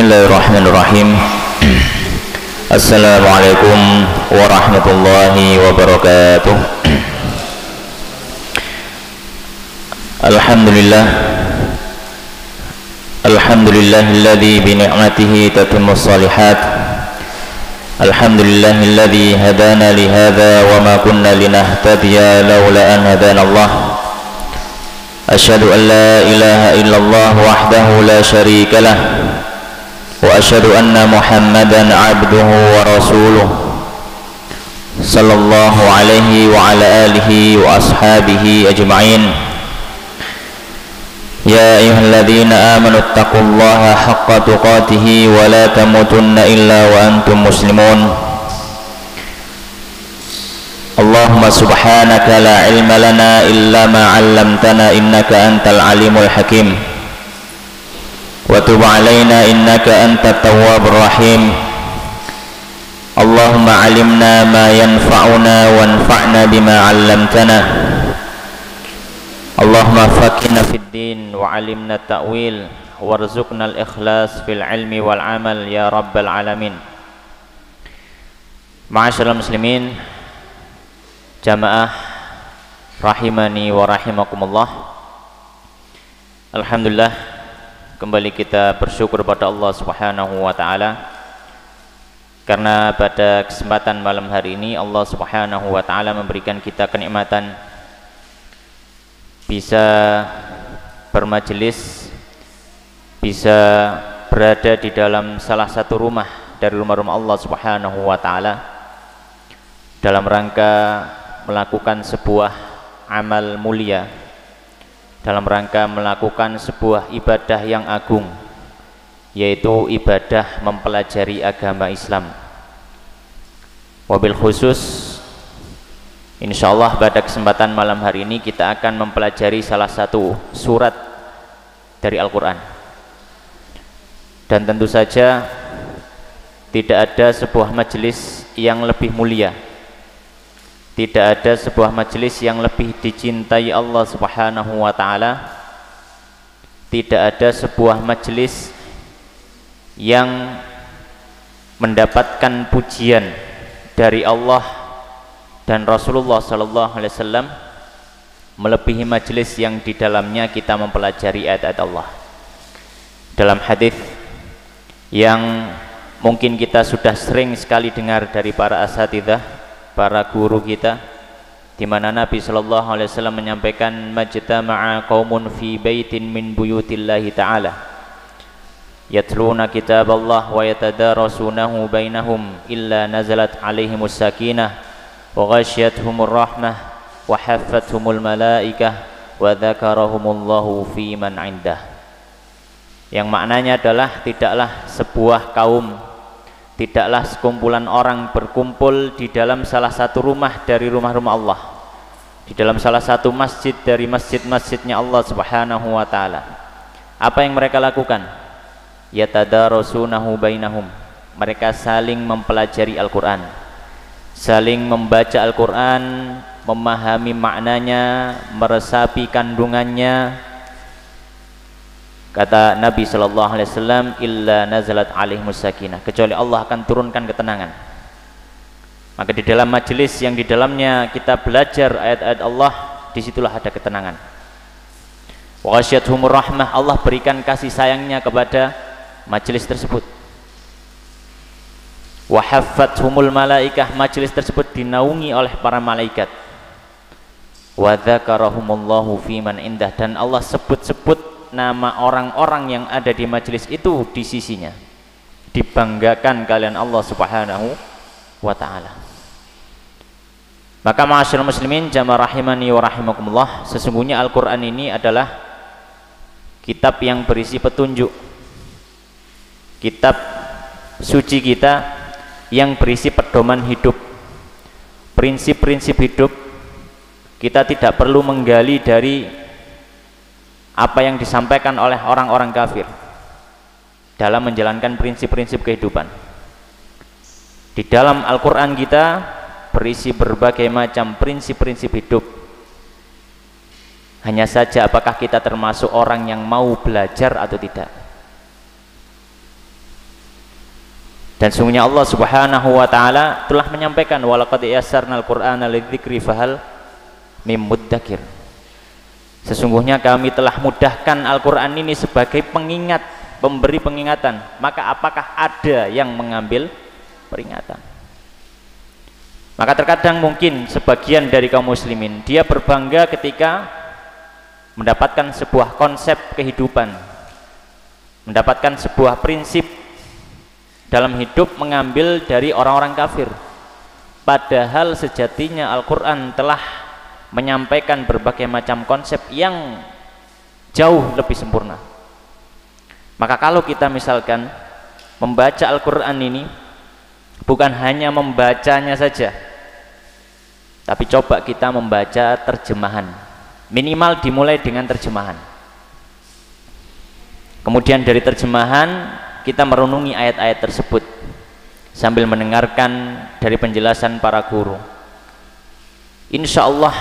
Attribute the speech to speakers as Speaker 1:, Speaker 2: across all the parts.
Speaker 1: Bismillahirrahmanirrahim. Assalamualaikum warahmatullahi wabarakatuh. Alhamdulillahilladzi bi ni'matihi tatimmus shalihat. Alhamdulillahilladzi hadana li hadza wa ma kunna linahtadiya laula an hadana Allah. Asyhadu an la ilaha illallah wahdahu la syarika lah. Wa asyhadu anna Muhammadan abduhu wa rasuluh sallallahu alaihi wa ala alihi wa ashabihi ajma'in. Ya ayyuhalladzina amanu taqullaha haqqa tuqatih wa la tamutunna illa wa antum muslimun. Allahumma subhanaka la ilma lana illa ma 'allamtana innaka antal alimul hakim. Wa tub 'alaina innaka antat tawwabur rahim. Allahumma 'allimna ma yanfa'una wanfa'na bima 'allamtana. Allahumma faqihna fid din wa 'allimna ta'wil warzuqna al-ikhlas fil ilmi wal 'amal ya rabbal alamin. Ma'asyiral muslimin, jamaah rahimani wa rahimakumullah. Alhamdulillah, kembali kita bersyukur pada Allah Subhanahu wa taala karena pada kesempatan malam hari ini Allah Subhanahu wa taala memberikan kita kenikmatan bisa bermajelis, bisa berada di dalam salah satu rumah dari rumah-rumah Allah Subhanahu wa taala dalam rangka melakukan sebuah amal mulia, dalam rangka melakukan sebuah ibadah yang agung, yaitu ibadah mempelajari agama Islam. Wabil khusus insyaallah pada kesempatan malam hari ini kita akan mempelajari salah satu surat dari Al-Quran. Dan tentu saja tidak ada sebuah majelis yang lebih mulia, tidak ada sebuah majelis yang lebih dicintai Allah Subhanahu wa taala, tidak ada sebuah majelis yang mendapatkan pujian dari Allah dan Rasulullah sallallahu alaihi wasallam melebihi majelis yang di dalamnya kita mempelajari ayat-ayat Allah. Dalam hadis yang mungkin kita sudah sering sekali dengar dari para asatidzah, para guru kita, di mana Nabi sallallahu alaihi wasallam menyampaikan majtama'a qaumun fi baitin min buyutillahi ta'ala yatluna kitaballah wa yatadarasunahu bainahum illa nazalat alaihimus sakinah wa ghasyiyatuhumur rahmah wa haffathumul malaikah wa dzakarahumullahu fi man 'indah. Yang maknanya adalah tidaklah sebuah kaum, tidaklah sekumpulan orang berkumpul di dalam salah satu rumah dari rumah-rumah Allah, di dalam salah satu masjid dari masjid-masjidnya Allah Subhanahu wa taala. Apa yang mereka lakukan? Yatadarasunahu bainahum. Mereka saling mempelajari Al-Qur'an, saling membaca Al-Quran, memahami maknanya, meresapi kandungannya. Kata Nabi sallallahu alaihi wasallam, illa nazalat alaihimus sakinah, kecuali Allah akan turunkan ketenangan. Maka di dalam majelis yang di dalamnya kita belajar ayat-ayat Allah, disitulah ada ketenangan. Wa ghasyiyatuhumur rahmah, Allah berikan kasih sayangnya kepada majelis tersebut. Wa haffathumul malaikah, majelis tersebut dinaungi oleh para malaikat. Wa dzakarahumullahu fi man indah, dan Allah sebut-sebut nama orang-orang yang ada di majelis itu di sisinya. Dibanggakan kalian Allah Subhanahu wa taala. Maka ma'asyiral muslimin, jamaah rahimani wa rahimakumullah, sesungguhnya Al-Qur'an ini adalah kitab yang berisi petunjuk, kitab suci kita yang berisi pedoman hidup, prinsip-prinsip hidup. Kita tidak perlu menggali dari apa yang disampaikan oleh orang-orang kafir dalam menjalankan prinsip-prinsip kehidupan. Di dalam Al-Quran kita berisi berbagai macam prinsip-prinsip hidup. Hanya saja apakah kita termasuk orang yang mau belajar atau tidak. Dan sungguhnya Allah Subhanahu wa taala telah menyampaikan walaqad yassarnal qur'ana lidzikri fahal mim muddakir. Sesungguhnya kami telah mudahkan Al-Qur'an ini sebagai pengingat, pemberi pengingatan, maka apakah ada yang mengambil peringatan? Maka terkadang mungkin sebagian dari kaum muslimin dia berbangga ketika mendapatkan sebuah konsep kehidupan, mendapatkan sebuah prinsip dalam hidup mengambil dari orang-orang kafir, padahal sejatinya Al-Quran telah menyampaikan berbagai macam konsep yang jauh lebih sempurna. Maka kalau kita misalkan membaca Al-Quran ini bukan hanya membacanya saja, tapi coba kita membaca terjemahan, minimal dimulai dengan terjemahan, kemudian dari terjemahan kita merenungi ayat-ayat tersebut sambil mendengarkan dari penjelasan para guru. Insya Allah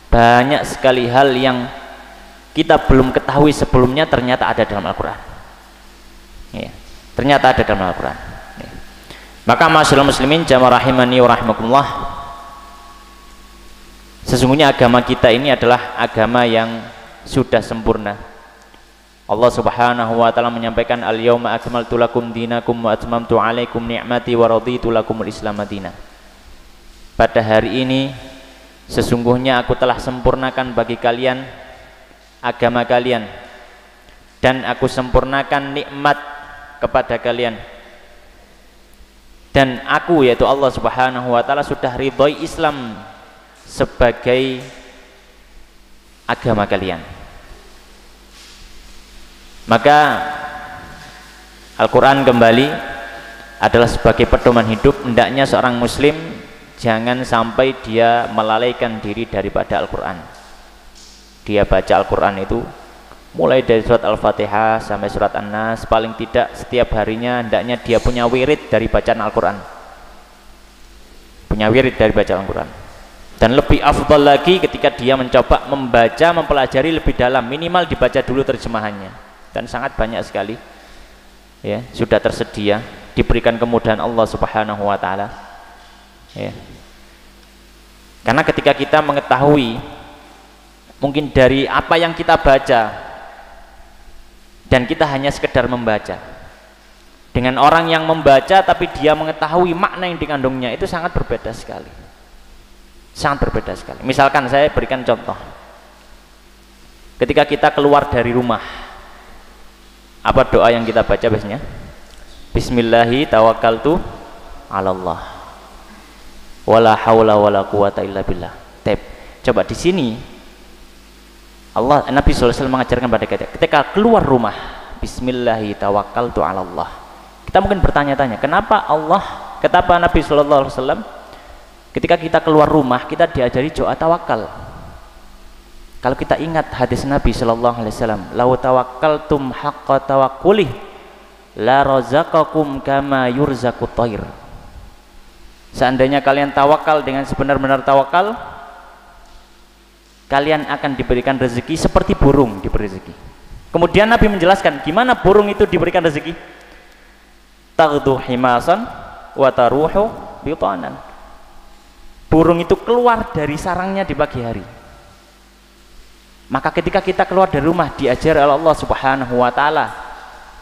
Speaker 1: banyak sekali hal yang kita belum ketahui sebelumnya ternyata ada dalam Al-Quran ya, ternyata ada dalam Al-Quran ya. Maka ma'asyiral muslimin jamaah rahimani wa rahimakumullah, sesungguhnya agama kita ini adalah agama yang sudah sempurna. Allah Subhanahu wa taala menyampaikan al-yauma akmaltu lakum dinakum wa atmamtu alaikum ni'mati wa raditu lakumul Islam madina. Pada hari ini sesungguhnya aku telah sempurnakan bagi kalian agama kalian dan aku sempurnakan nikmat kepada kalian, dan aku yaitu Allah Subhanahu wa taala sudah ridhoi Islam sebagai agama kalian. Maka Al-Quran kembali adalah sebagai pedoman hidup. Hendaknya seorang muslim jangan sampai dia melalaikan diri daripada Al-Quran. Dia baca Al-Quran itu mulai dari surat Al-Fatihah sampai surat An-Nas, paling tidak setiap harinya hendaknya dia punya wirid dari bacaan Al-Quran, punya wirid dari bacaan Al-Quran. Dan lebih afdal lagi ketika dia mencoba membaca, mempelajari lebih dalam, minimal dibaca dulu terjemahannya. Dan sangat banyak sekali ya, sudah tersedia, diberikan kemudahan Allah Subhanahu wa taala ya. Karena ketika kita mengetahui mungkin dari apa yang kita baca dan kita hanya sekedar membaca, dengan orang yang membaca tapi dia mengetahui makna yang dikandungnya, itu sangat berbeda sekali, sangat berbeda sekali. Misalkan saya berikan contoh, ketika kita keluar dari rumah, apa doa yang kita baca biasanya? Bismillahi tawakkaltu 'alallah wala haula wala quwata illa billah. Coba di sini Allah, Nabi SAW mengajarkan pada kita ketika keluar rumah, Bismillahi tawakkaltu 'alallah. Kita mungkin bertanya-tanya, kenapa Nabi SAW ketika kita keluar rumah kita diajari doa tawakal? Kalau kita ingat hadis Nabi sallallahu alaihi wasallam, "Lau tawakkaltum haqqa tawakkulih la razaqakum kama yurzaqut thair." Seandainya kalian tawakal dengan sebenar-benar tawakal, kalian akan diberikan rezeki seperti burung diberi rezeki. Kemudian Nabi menjelaskan gimana burung itu diberikan rezeki. Taghdu himasan wa taruhu bitanan. Burung itu keluar dari sarangnya di pagi hari. Maka ketika kita keluar dari rumah diajar oleh Allah Subhanahu wa taala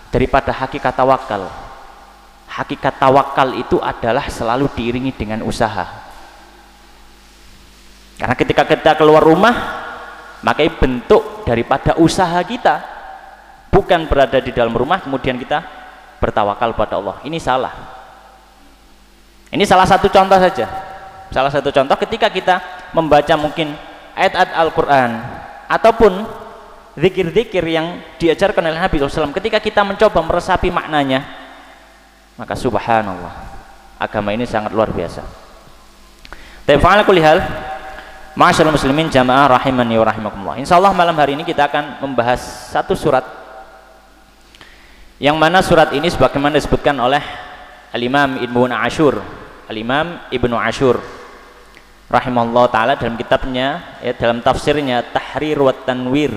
Speaker 1: daripada hakikat tawakal. Hakikat tawakal itu adalah selalu diiringi dengan usaha. Karena ketika kita keluar rumah, maka bentuk daripada usaha kita bukan berada di dalam rumah kemudian kita bertawakal pada Allah. Ini salah. Ini salah satu contoh saja. Salah satu contoh ketika kita membaca mungkin ayat-ayat Al-Quran ataupun zikir-zikir yang diajarkan oleh Nabi SAW, ketika kita mencoba meresapi maknanya, maka subhanallah, agama ini sangat luar biasa. Ta'ala kulli hal, ma'asyiral muslimin jamaah rahimani wa rahimakumullah. Insyaallah malam hari ini kita akan membahas satu surat yang mana surat ini sebagaimana disebutkan oleh Al-Imam Ibnu Ashur, Al-Imam Ibnu Ashur rahimahullah ta'ala dalam kitabnya ya, dalam tafsirnya Tahrir wa Tanwir,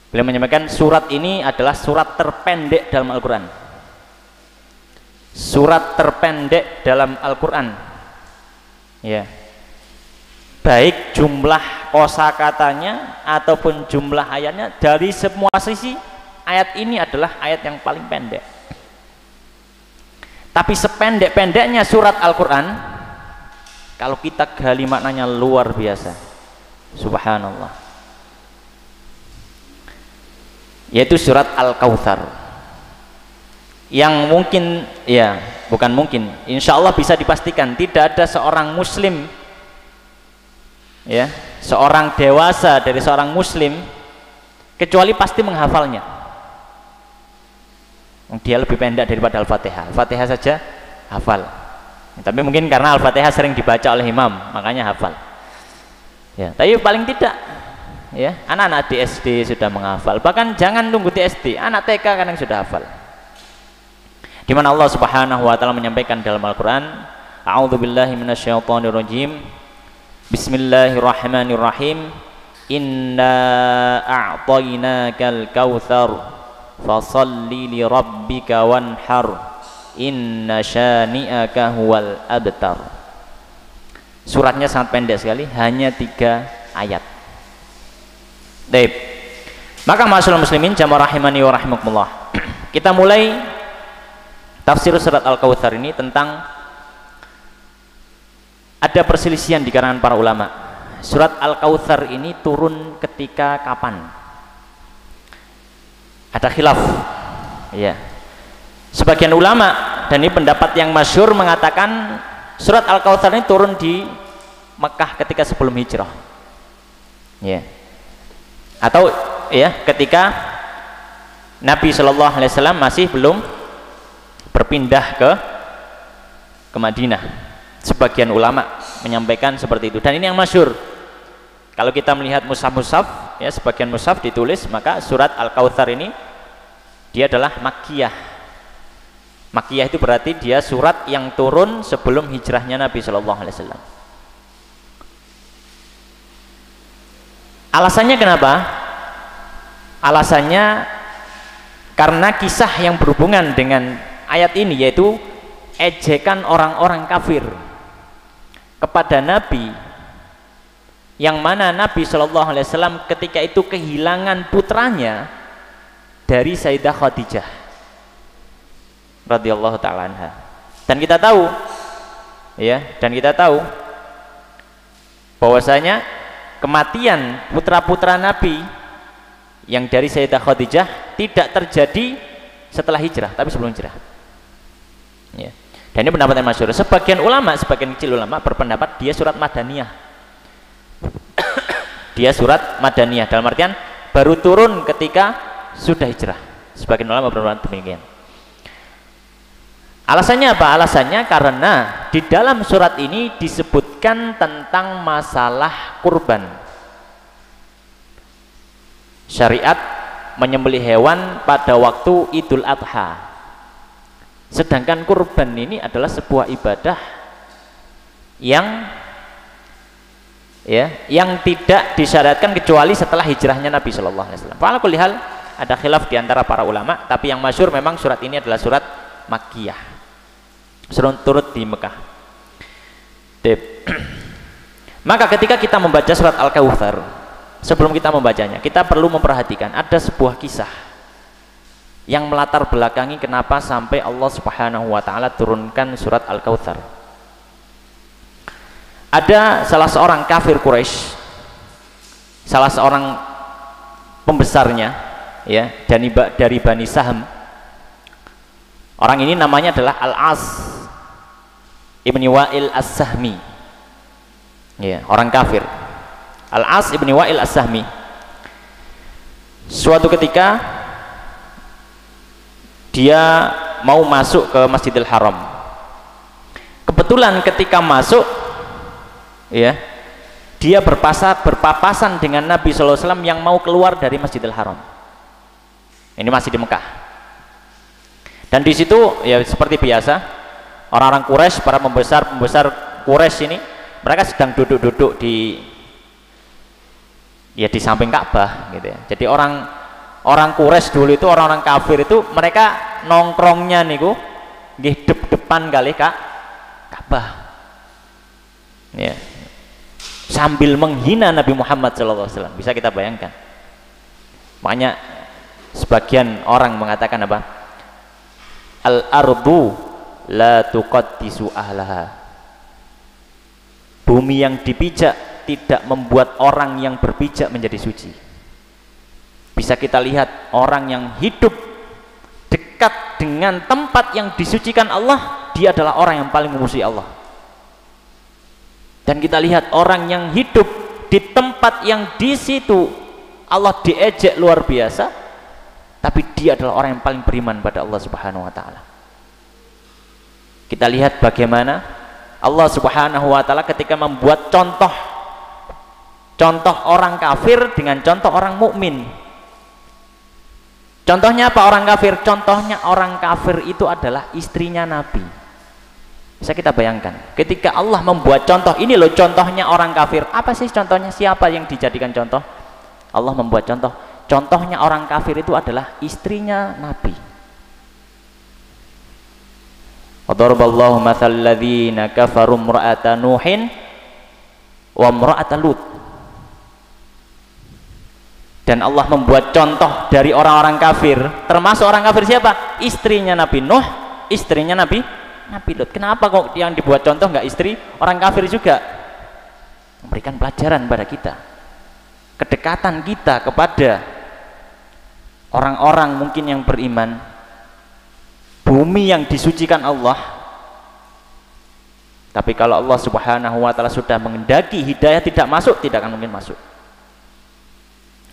Speaker 1: beliau menyampaikan surat ini adalah surat terpendek dalam Al-Quran. surat terpendek dalam Al-Quran, ya, baik jumlah kosakatanya ataupun jumlah ayatnya. Dari semua sisi, ayat ini adalah ayat yang paling pendek. Tapi sependek-pendeknya surat Al-Quran, kalau kita gali maknanya luar biasa, subhanallah, yaitu surat Al-Kautsar, yang mungkin, ya bukan mungkin, insya Allah bisa dipastikan tidak ada seorang muslim, ya, seorang dewasa dari seorang muslim, kecuali pasti menghafalnya. Dia lebih pendek daripada Al-Fatihah. Al-Fatihah saja hafal, tapi mungkin karena Al-Fatihah sering dibaca oleh imam, makanya hafal, ya. Tapi paling tidak, ya, anak-anak di SD sudah menghafal. Bahkan jangan tunggu di SD, anak TK kadang sudah hafal. Di mana Allah Subhanahu wa taala menyampaikan dalam Al-Qur'an, a'udzubillahi minasyaitonirrajim, bismillahirrahmanirrahim, inna a'tainakal kautsar fasholli li rabbika wanhar inna syani'aka huwal abtar. Suratnya sangat pendek sekali, hanya 3 ayat. Baik, maka ma'asyiral muslimin jamaah rahimani wa rahimakumullah, kita mulai tafsir surat Al-Kautsar ini. Tentang ada perselisihan di kalangan para ulama, surat Al-Kautsar ini turun ketika kapan? Ada khilaf, ya. Sebagian ulama, dan ini pendapat yang masyhur, mengatakan surat Al-Kautsar ini turun di Mekah ketika sebelum hijrah, ya, atau ya ketika Nabi Shallallahu Alaihi Wasallam masih belum berpindah ke Madinah. Sebagian ulama menyampaikan seperti itu, dan ini yang masyhur. Kalau kita melihat mushaf-mushaf, ya, sebagian mushaf ditulis, maka surat Al-Kautsar ini dia adalah Makkiyah. Makkiyah itu berarti dia surat yang turun sebelum hijrahnya Nabi Shallallahu Alaihi Wasallam. Alasannya kenapa? Alasannya karena kisah yang berhubungan dengan ayat ini, yaitu ejekan orang-orang kafir kepada Nabi, yang mana Nabi Shallallahu Alaihi Wasallam ketika itu kehilangan putranya dari Sayyidah Khadijah radhiyallahu taala anha. Dan kita tahu, ya, dan kita tahu bahwasanya kematian putra-putra Nabi yang dari Sayyidah Khadijah tidak terjadi setelah hijrah, tapi sebelum hijrah, ya. Dan ini pendapat yang masyhur. Sebagian ulama, sebagian kecil ulama berpendapat dia surat Madaniyah. Dia surat Madaniyah dalam artian baru turun ketika sudah hijrah. Sebagian ulama berpendapat demikian. Alasannya apa? Alasannya karena di dalam surat ini disebutkan tentang masalah kurban. Syariat menyembelih hewan pada waktu Idul Adha. Sedangkan kurban ini adalah sebuah ibadah yang, ya, yang tidak disyariatkan kecuali setelah hijrahnya Nabi Shallallahu Alaihi Wasallam. Ala kulli hal, ada khilaf di antara para ulama, tapi yang masyhur memang surat ini adalah surat Makkiyah, surat turut di Mekah. Maka ketika kita membaca surat Al-Kautsar, sebelum kita membacanya, kita perlu memperhatikan ada sebuah kisah yang melatar belakangi kenapa sampai Allah Subhanahu wa taala turunkan surat Al-Kautsar. Ada salah seorang kafir Quraisy, salah seorang pembesarnya, ya, dari Bani Sahm. Orang ini namanya adalah Al-As ibni Wa'il As-Sahmi, ya, orang kafir. Al-As ibni Wa'il As-Sahmi suatu ketika dia mau masuk ke Masjidil Haram. Kebetulan ketika masuk, ya, dia berpapasan dengan Nabi Sallallahu Alaihi Wasallam yang mau keluar dari Masjidil Haram. Ini masih di Mekah. Dan di situ, ya, seperti biasa, orang-orang Quraisy, para pembesar Quraisy ini, mereka sedang duduk-duduk di, ya, di samping Ka'bah, gitu ya. Jadi orang Quraisy dulu itu, orang-orang kafir itu, mereka nongkrongnya niku, nggih depan kali Ka'bah. Ya. Sambil menghina Nabi Muhammad SAW. Bisa kita bayangkan. Makanya sebagian orang mengatakan apa? Al-ardu la tuqaddisu ahlaha. Bumi yang dipijak tidak membuat orang yang berpijak menjadi suci. Bisa kita lihat orang yang hidup dekat dengan tempat yang disucikan Allah, dia adalah orang yang paling memusuhi Allah. Dan kita lihat orang yang hidup di tempat yang di situ Allah diejek luar biasa, tapi dia adalah orang yang paling beriman pada Allah Subhanahu wa taala. Kita lihat bagaimana Allah Subhanahu wa taala ketika membuat contoh orang kafir dengan contoh orang mukmin. Contohnya apa orang kafir? Contohnya orang kafir itu adalah istrinya Nabi. Bisa kita bayangkan, ketika Allah membuat contoh, ini loh contohnya orang kafir. Apa sih contohnya? Siapa yang dijadikan contoh? Allah membuat contoh. Contohnya orang kafir itu adalah istrinya Nabi. Wadaraballahu matsal ladzina kafaru imra'ata Nuhin wa imra'ata Lut. Dan Allah membuat contoh dari orang-orang kafir, termasuk orang kafir siapa? Istrinya Nabi Nuh, istrinya Nabi Lut. Kenapa kok yang dibuat contoh nggak istri orang kafir juga? Memberikan pelajaran pada kita, kedekatan kita kepada orang-orang mungkin yang beriman, bumi yang disucikan Allah. Tapi kalau Allah Subhanahu wa taala sudah menghendaki hidayah tidak masuk, tidak akan mungkin masuk.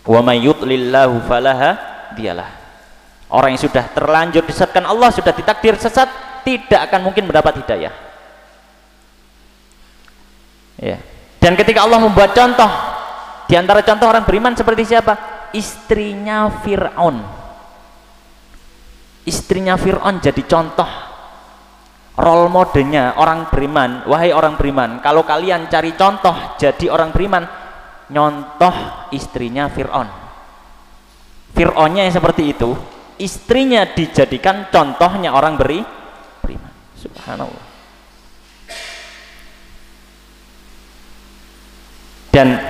Speaker 1: Wa may yudlillahu falaha dialah. Orang yang sudah terlanjur disesatkan Allah, sudah ditakdir sesat, tidak akan mungkin mendapat hidayah. Ya. Dan ketika Allah membuat contoh, di antara contoh orang beriman seperti siapa? Istrinya Fir'aun. Istrinya Fir'aun jadi contoh, role modelnya orang beriman. Wahai orang beriman, kalau kalian cari contoh jadi orang beriman, nyontoh istrinya Fir'aun. Fir'aunnya yang seperti itu, istrinya dijadikan contohnya orang beriman. Subhanallah. Dan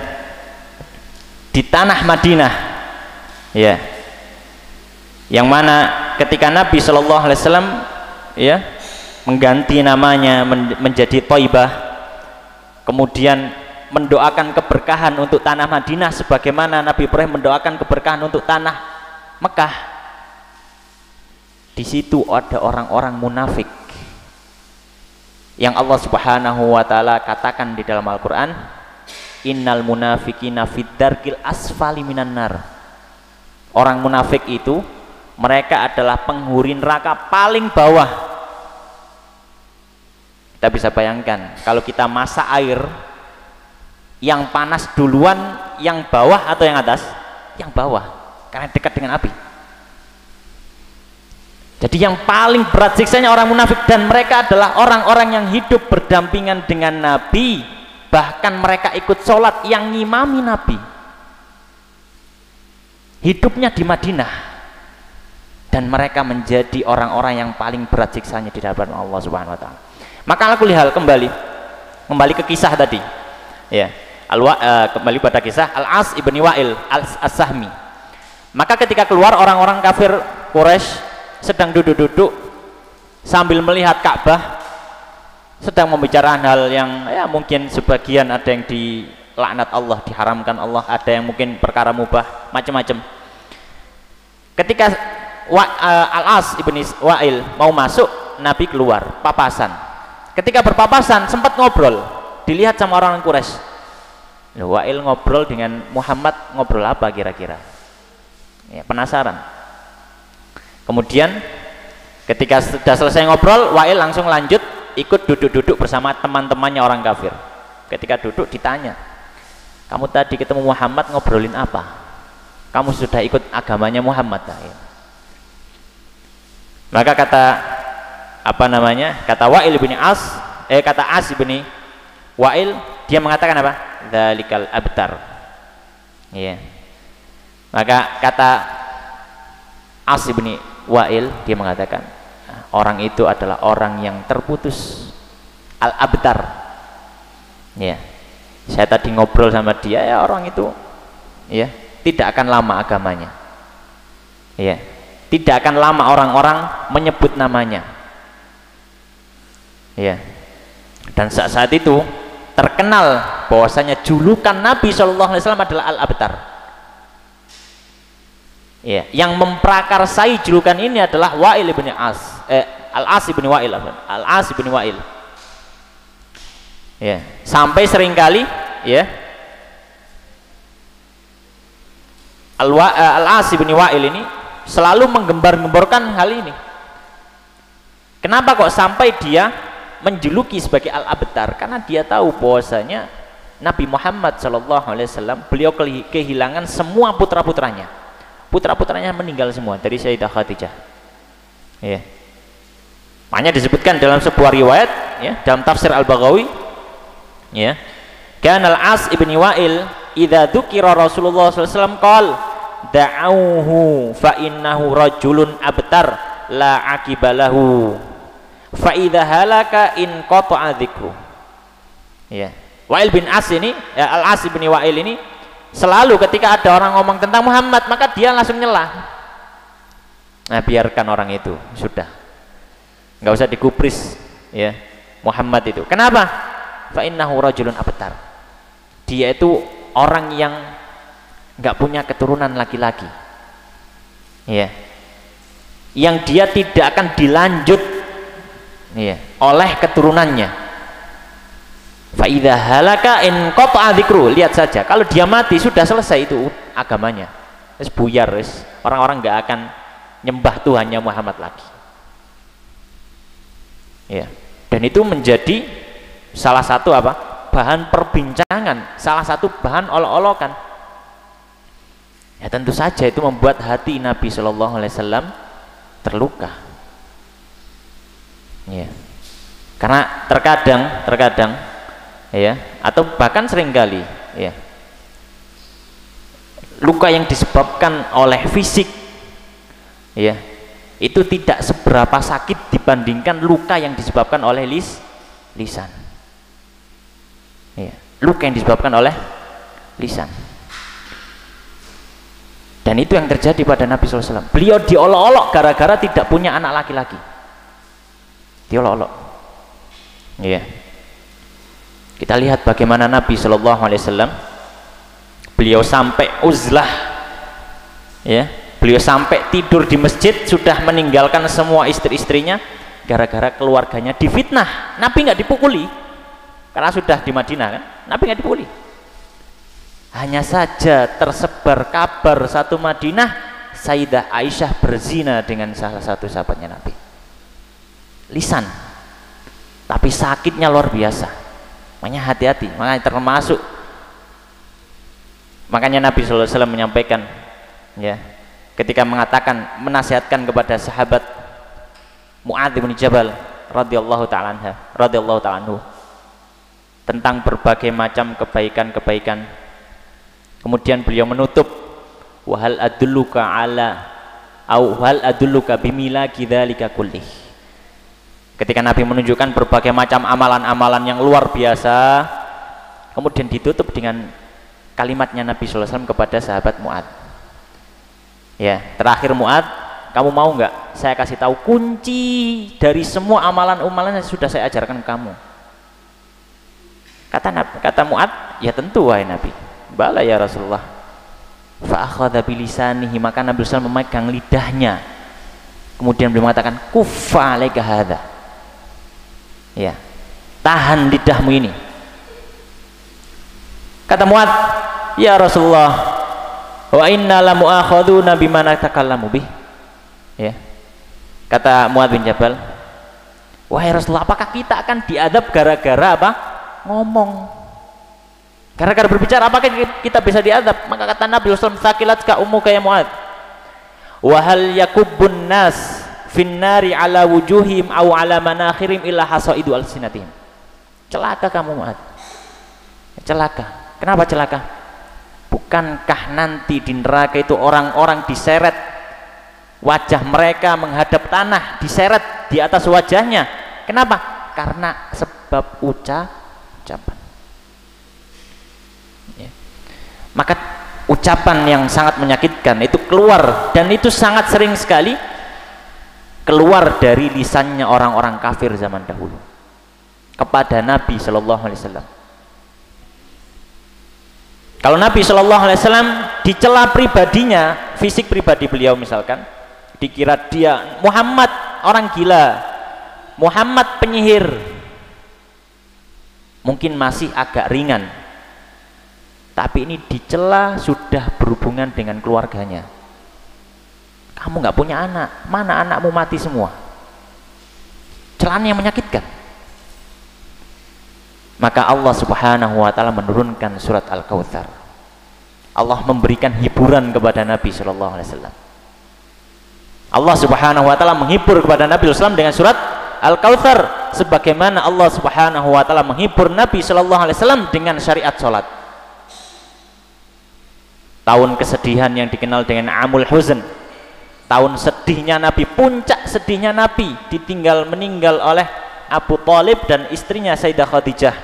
Speaker 1: di tanah Madinah, ya, yang mana ketika Nabi Shallallahu Alaihi Wasallam ya mengganti namanya menjadi Thaibah, kemudian mendoakan keberkahan untuk tanah Madinah sebagaimana Nabi Ibrahim mendoakan keberkahan untuk tanah Mekah. Di situ ada orang-orang munafik yang Allah Subhanahu wa taala katakan di dalam Al-Qur'an, innal munafiqina fid darkil asfali minan nar. Orang munafik itu mereka adalah penghuni neraka paling bawah. Kita bisa bayangkan kalau kita masak air, yang panas duluan yang bawah atau yang atas? Yang bawah, karena dekat dengan api. Jadi yang paling berat siksanya orang munafik, dan mereka adalah orang-orang yang hidup berdampingan dengan Nabi, bahkan mereka ikut sholat yang ngimami Nabi, hidupnya di Madinah, dan mereka menjadi orang-orang yang paling berat siksanya di hadapan Allah Subhanahu wa taala. Maka aku lihat kembali ke kisah tadi, ya, kembali pada kisah Al-As ibni Wa'il As-Sahmi. Maka ketika keluar orang-orang kafir Quraisy sedang duduk-duduk sambil melihat Ka'bah, sedang membicarakan hal yang ya mungkin sebagian ada yang dilaknat Allah, diharamkan Allah, ada yang mungkin perkara mubah, macam-macam. Ketika Al-As ibni Wa'il mau masuk, Nabi keluar papasan. Ketika berpapasan sempat ngobrol, dilihat sama orang Quraisy. Wa'il ngobrol dengan Muhammad, ngobrol apa kira-kira? Ya, penasaran. Kemudian ketika sudah selesai ngobrol, Wa'il langsung lanjut ikut duduk-duduk bersama teman-temannya orang kafir. Ketika duduk ditanya, kamu tadi ketemu Muhammad ngobrolin apa? Kamu sudah ikut agamanya Muhammad? Maka kata Wa'il bin As, kata As bin Wa'il, dia mengatakan apa? Dzalikal abtar. Ya. Maka kata As bin Wa'il, dia mengatakan, orang itu adalah orang yang terputus, al-abtar. Ya, saya tadi ngobrol sama dia, ya orang itu ya tidak akan lama agamanya. Ya, tidak akan lama orang-orang menyebut namanya. Ya, dan saat itu terkenal bahwasanya julukan Nabi SAW adalah al-abtar. Ya, yang memprakarsai julukan ini adalah Wa'il bin As, Al-As bin Wa'il, Al-As bin Wa'il. Ya, sampai seringkali ya Al-As bin Wa'il ini selalu menggembar-gemborkan hal ini. Kenapa kok sampai dia menjuluki sebagai al-abtar? Karena dia tahu bahwasanya Nabi Muhammad SAW beliau kehilangan semua putra-putranya. Putra-putranya meninggal semua dari Sayyidah Khadijah. Ya. Makanya disebutkan dalam sebuah riwayat ya, dalam tafsir Al-Baghawi ya, kana Al-As ibn Wa'il idza dzukira Rasulullah sallallahu alaihi wasallam qala da'auhu fa innahu rajulun abtar la aqibalahu fa idza halaka in qata'a dzikru. Ya. Wa'il bin As ini, ya, Al-As bin Wa'il ini selalu ketika ada orang ngomong tentang Muhammad maka dia langsung nyelah. Nah, biarkan orang itu, sudah, nggak usah digubris ya Muhammad itu. Kenapa? Fa innahu rajulun abtar. Dia itu orang yang nggak punya keturunan laki-laki. Ya. Yang dia tidak akan dilanjut ya oleh keturunannya. Fa'idha halaka in qata'a dzikru. Lihat saja, kalau dia mati sudah selesai itu agamanya, wis buyar, wis orang-orang nggak akan nyembah Tuhannya Muhammad lagi. Ya, dan itu menjadi salah satu apa? Bahan perbincangan, salah satu bahan olok-olokan. Ya tentu saja itu membuat hati Nabi Shallallahu Alaihi Wasallam terluka. Ya, karena terkadang ya, atau bahkan seringkali ya, luka yang disebabkan oleh fisik ya itu tidak seberapa sakit dibandingkan luka yang disebabkan oleh lisan ya, luka yang disebabkan oleh lisan. Dan itu yang terjadi pada Nabi SAW. Beliau diolok-olok gara-gara tidak punya anak laki-laki, diolok-olok ya. Kita lihat bagaimana Nabi Shallallahu Alaihi Wasallam beliau sampai uzlah ya, beliau sampai tidur di masjid sudah meninggalkan semua istri-istrinya gara-gara keluarganya difitnah. Nabi nggak dipukuli karena sudah di Madinah kan, Nabi nggak dipukuli. Hanya saja tersebar kabar satu Madinah Sayyidah Aisyah berzina dengan salah satu sahabatnya Nabi. Lisan, tapi sakitnya luar biasa. Makanya hati-hati, makanya termasuk, makanya Nabi SAW menyampaikan ya, ketika mengatakan, menasihatkan kepada sahabat Mu'adz bin Jabal radhiyallahu ta'ala anhu tentang berbagai macam kebaikan-kebaikan. Kemudian beliau menutup, wa hal adulluka ala au hal adulluka bimilaki dzalika kullih. Ketika Nabi menunjukkan berbagai macam amalan-amalan yang luar biasa, kemudian ditutup dengan kalimatnya Nabi SAW kepada sahabat Mu'adz. Ya, terakhir Mu'adz, kamu mau nggak? Saya kasih tahu kunci dari semua amalan-amalan yang sudah saya ajarkan kamu. Kata Mu'adz, ya tentu wahai Nabi. Bala ya Rasulullah. Fa akhadha bilisanihi, maka Nabi SAW memegang lidahnya. Kemudian beliau mengatakan, kuffa alaika hadza. Ya, tahan lidahmu ini. Kata Mu'adz, ya Rasulullah, wa inna la mu'akhaduna bima natakallamu bih. Ya. Kata Mu'adz bin Jabal, wahai Rasulullah, apakah kita akan diadab gara-gara apa? Ngomong. Gara-gara berbicara, apakah kita bisa diadab? Maka kata Nabi sallallahu alaihi wasallam, sakilatka ummuka ya Mu'adz. Wa hal yakubbun nas finnari ala wujuhim aw ala manakhirim illa hasaidu alsinatihim. Celaka kamu Mu'adz, celaka. Kenapa celaka? Bukankah nanti di neraka itu orang-orang diseret, wajah mereka menghadap tanah, diseret di atas wajahnya. Kenapa? Karena sebab ucapan. Ya. Maka ucapan yang sangat menyakitkan itu keluar, dan itu sangat sering sekali keluar dari lisannya orang-orang kafir zaman dahulu kepada Nabi Shallallahu Alaihi Wasallam. Kalau Nabi Shallallahu Alaihi Wasallam dicela pribadinya, fisik pribadi beliau misalkan, dikira dia Muhammad orang gila, Muhammad penyihir, mungkin masih agak ringan. Tapi ini dicela sudah berhubungan dengan keluarganya. Kamu nggak punya anak, mana anakmu mati semua. Celaan yang menyakitkan. Maka Allah Subhanahu wa taala menurunkan surat Al-Kautsar. Allah memberikan hiburan kepada Nabi sallallahu alaihi wasallam. Allah Subhanahu wa taala menghibur kepada Nabi sallallahu alaihi wasallam dengan surat Al-Kautsar, sebagaimana Allah Subhanahu wa taala menghibur Nabi sallallahu alaihi wasallam dengan syariat salat. Tahun kesedihan yang dikenal dengan Amul Huzn, tahun sedihnya Nabi, puncak sedihnya Nabi, ditinggal meninggal oleh Abu Thalib dan istrinya Sayyidah Khadijah.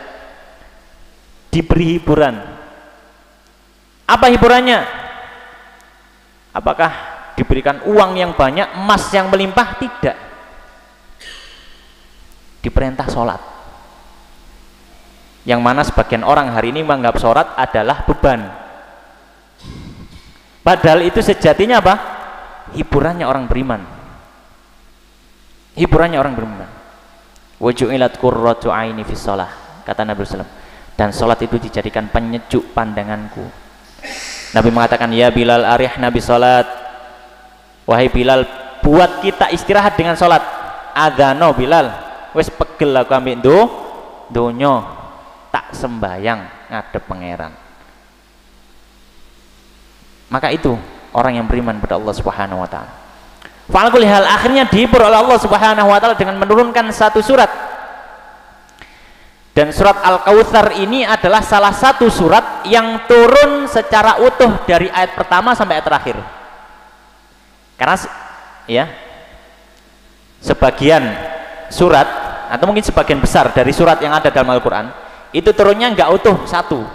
Speaker 1: Diberi hiburan. Apa hiburannya? Apakah diberikan uang yang banyak, emas yang melimpah? Tidak. Diperintah sholat, yang mana sebagian orang hari ini menganggap sholat adalah beban. Padahal itu sejatinya apa? Hiburannya orang beriman. Hiburannya orang beriman. Wa ju'ilat qurratu aini fi shalah, kata Nabi sallallahu alaihi wasallam, dan salat itu dijadikan penyejuk pandanganku. Nabi mengatakan, ya Bilal arih Nabi salat, wahai Bilal, buat kita istirahat dengan salat. Adzano Bilal, wis pegel aku ambek donya, tak sembayang ngadep pangeran. Maka itu orang yang beriman pada Allah Subhanahu wa taala. Fa'al kulli hal, akhirnya dihibur oleh Allah Subhanahu wa taala dengan menurunkan satu surat. Dan surat Al-Kautsar ini adalah salah satu surat yang turun secara utuh dari ayat pertama sampai ayat terakhir. Karena ya, sebagian surat atau mungkin sebagian besar dari surat yang ada dalam Al-Qur'an itu turunnya enggak utuh satu.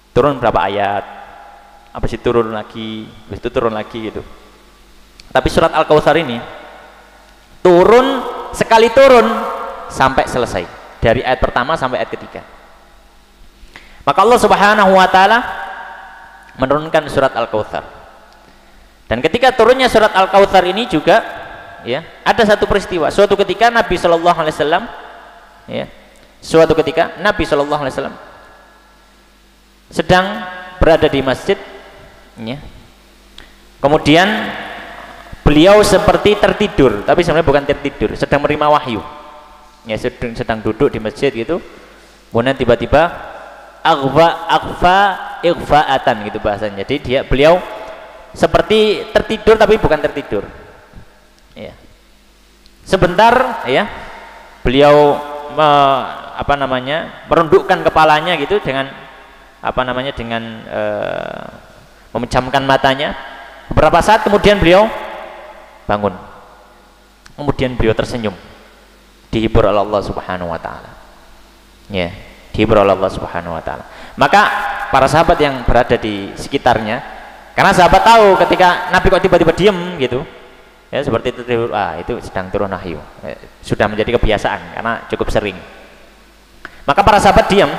Speaker 1: Turun berapa ayat, habis itu turun lagi, habis itu turun lagi gitu. Tapi surat Al-Kautsar ini turun, sekali turun sampai selesai, dari ayat pertama sampai ayat ketiga. Maka Allah Subhanahu wa taala menurunkan surat Al-Kautsar. Dan ketika turunnya surat Al-Kautsar ini juga ya, ada satu peristiwa. Suatu ketika Nabi sallallahu alaihi wasallam ya, suatu ketika Nabi sallallahu alaihi wasallam sedang berada di masjid ya. Kemudian beliau seperti tertidur, tapi sebenarnya bukan tertidur, sedang menerima wahyu ya, sedang duduk di masjid gitu. Kemudian tiba-tiba ighfa'atan gitu bahasanya. Jadi beliau seperti tertidur tapi bukan tertidur ya. Sebentar ya, beliau merundukkan kepalanya gitu dengan memejamkan matanya. Beberapa saat kemudian beliau bangun, kemudian beliau tersenyum, dihibur oleh Allah Subhanahu wa taala ya, dihibur oleh Allah Subhanahu wa taala. Maka para sahabat yang berada di sekitarnya, karena sahabat tahu ketika Nabi kok tiba-tiba diem gitu ya, seperti itu, itu sedang turun wahyu, sudah menjadi kebiasaan karena cukup sering. Maka para sahabat diam.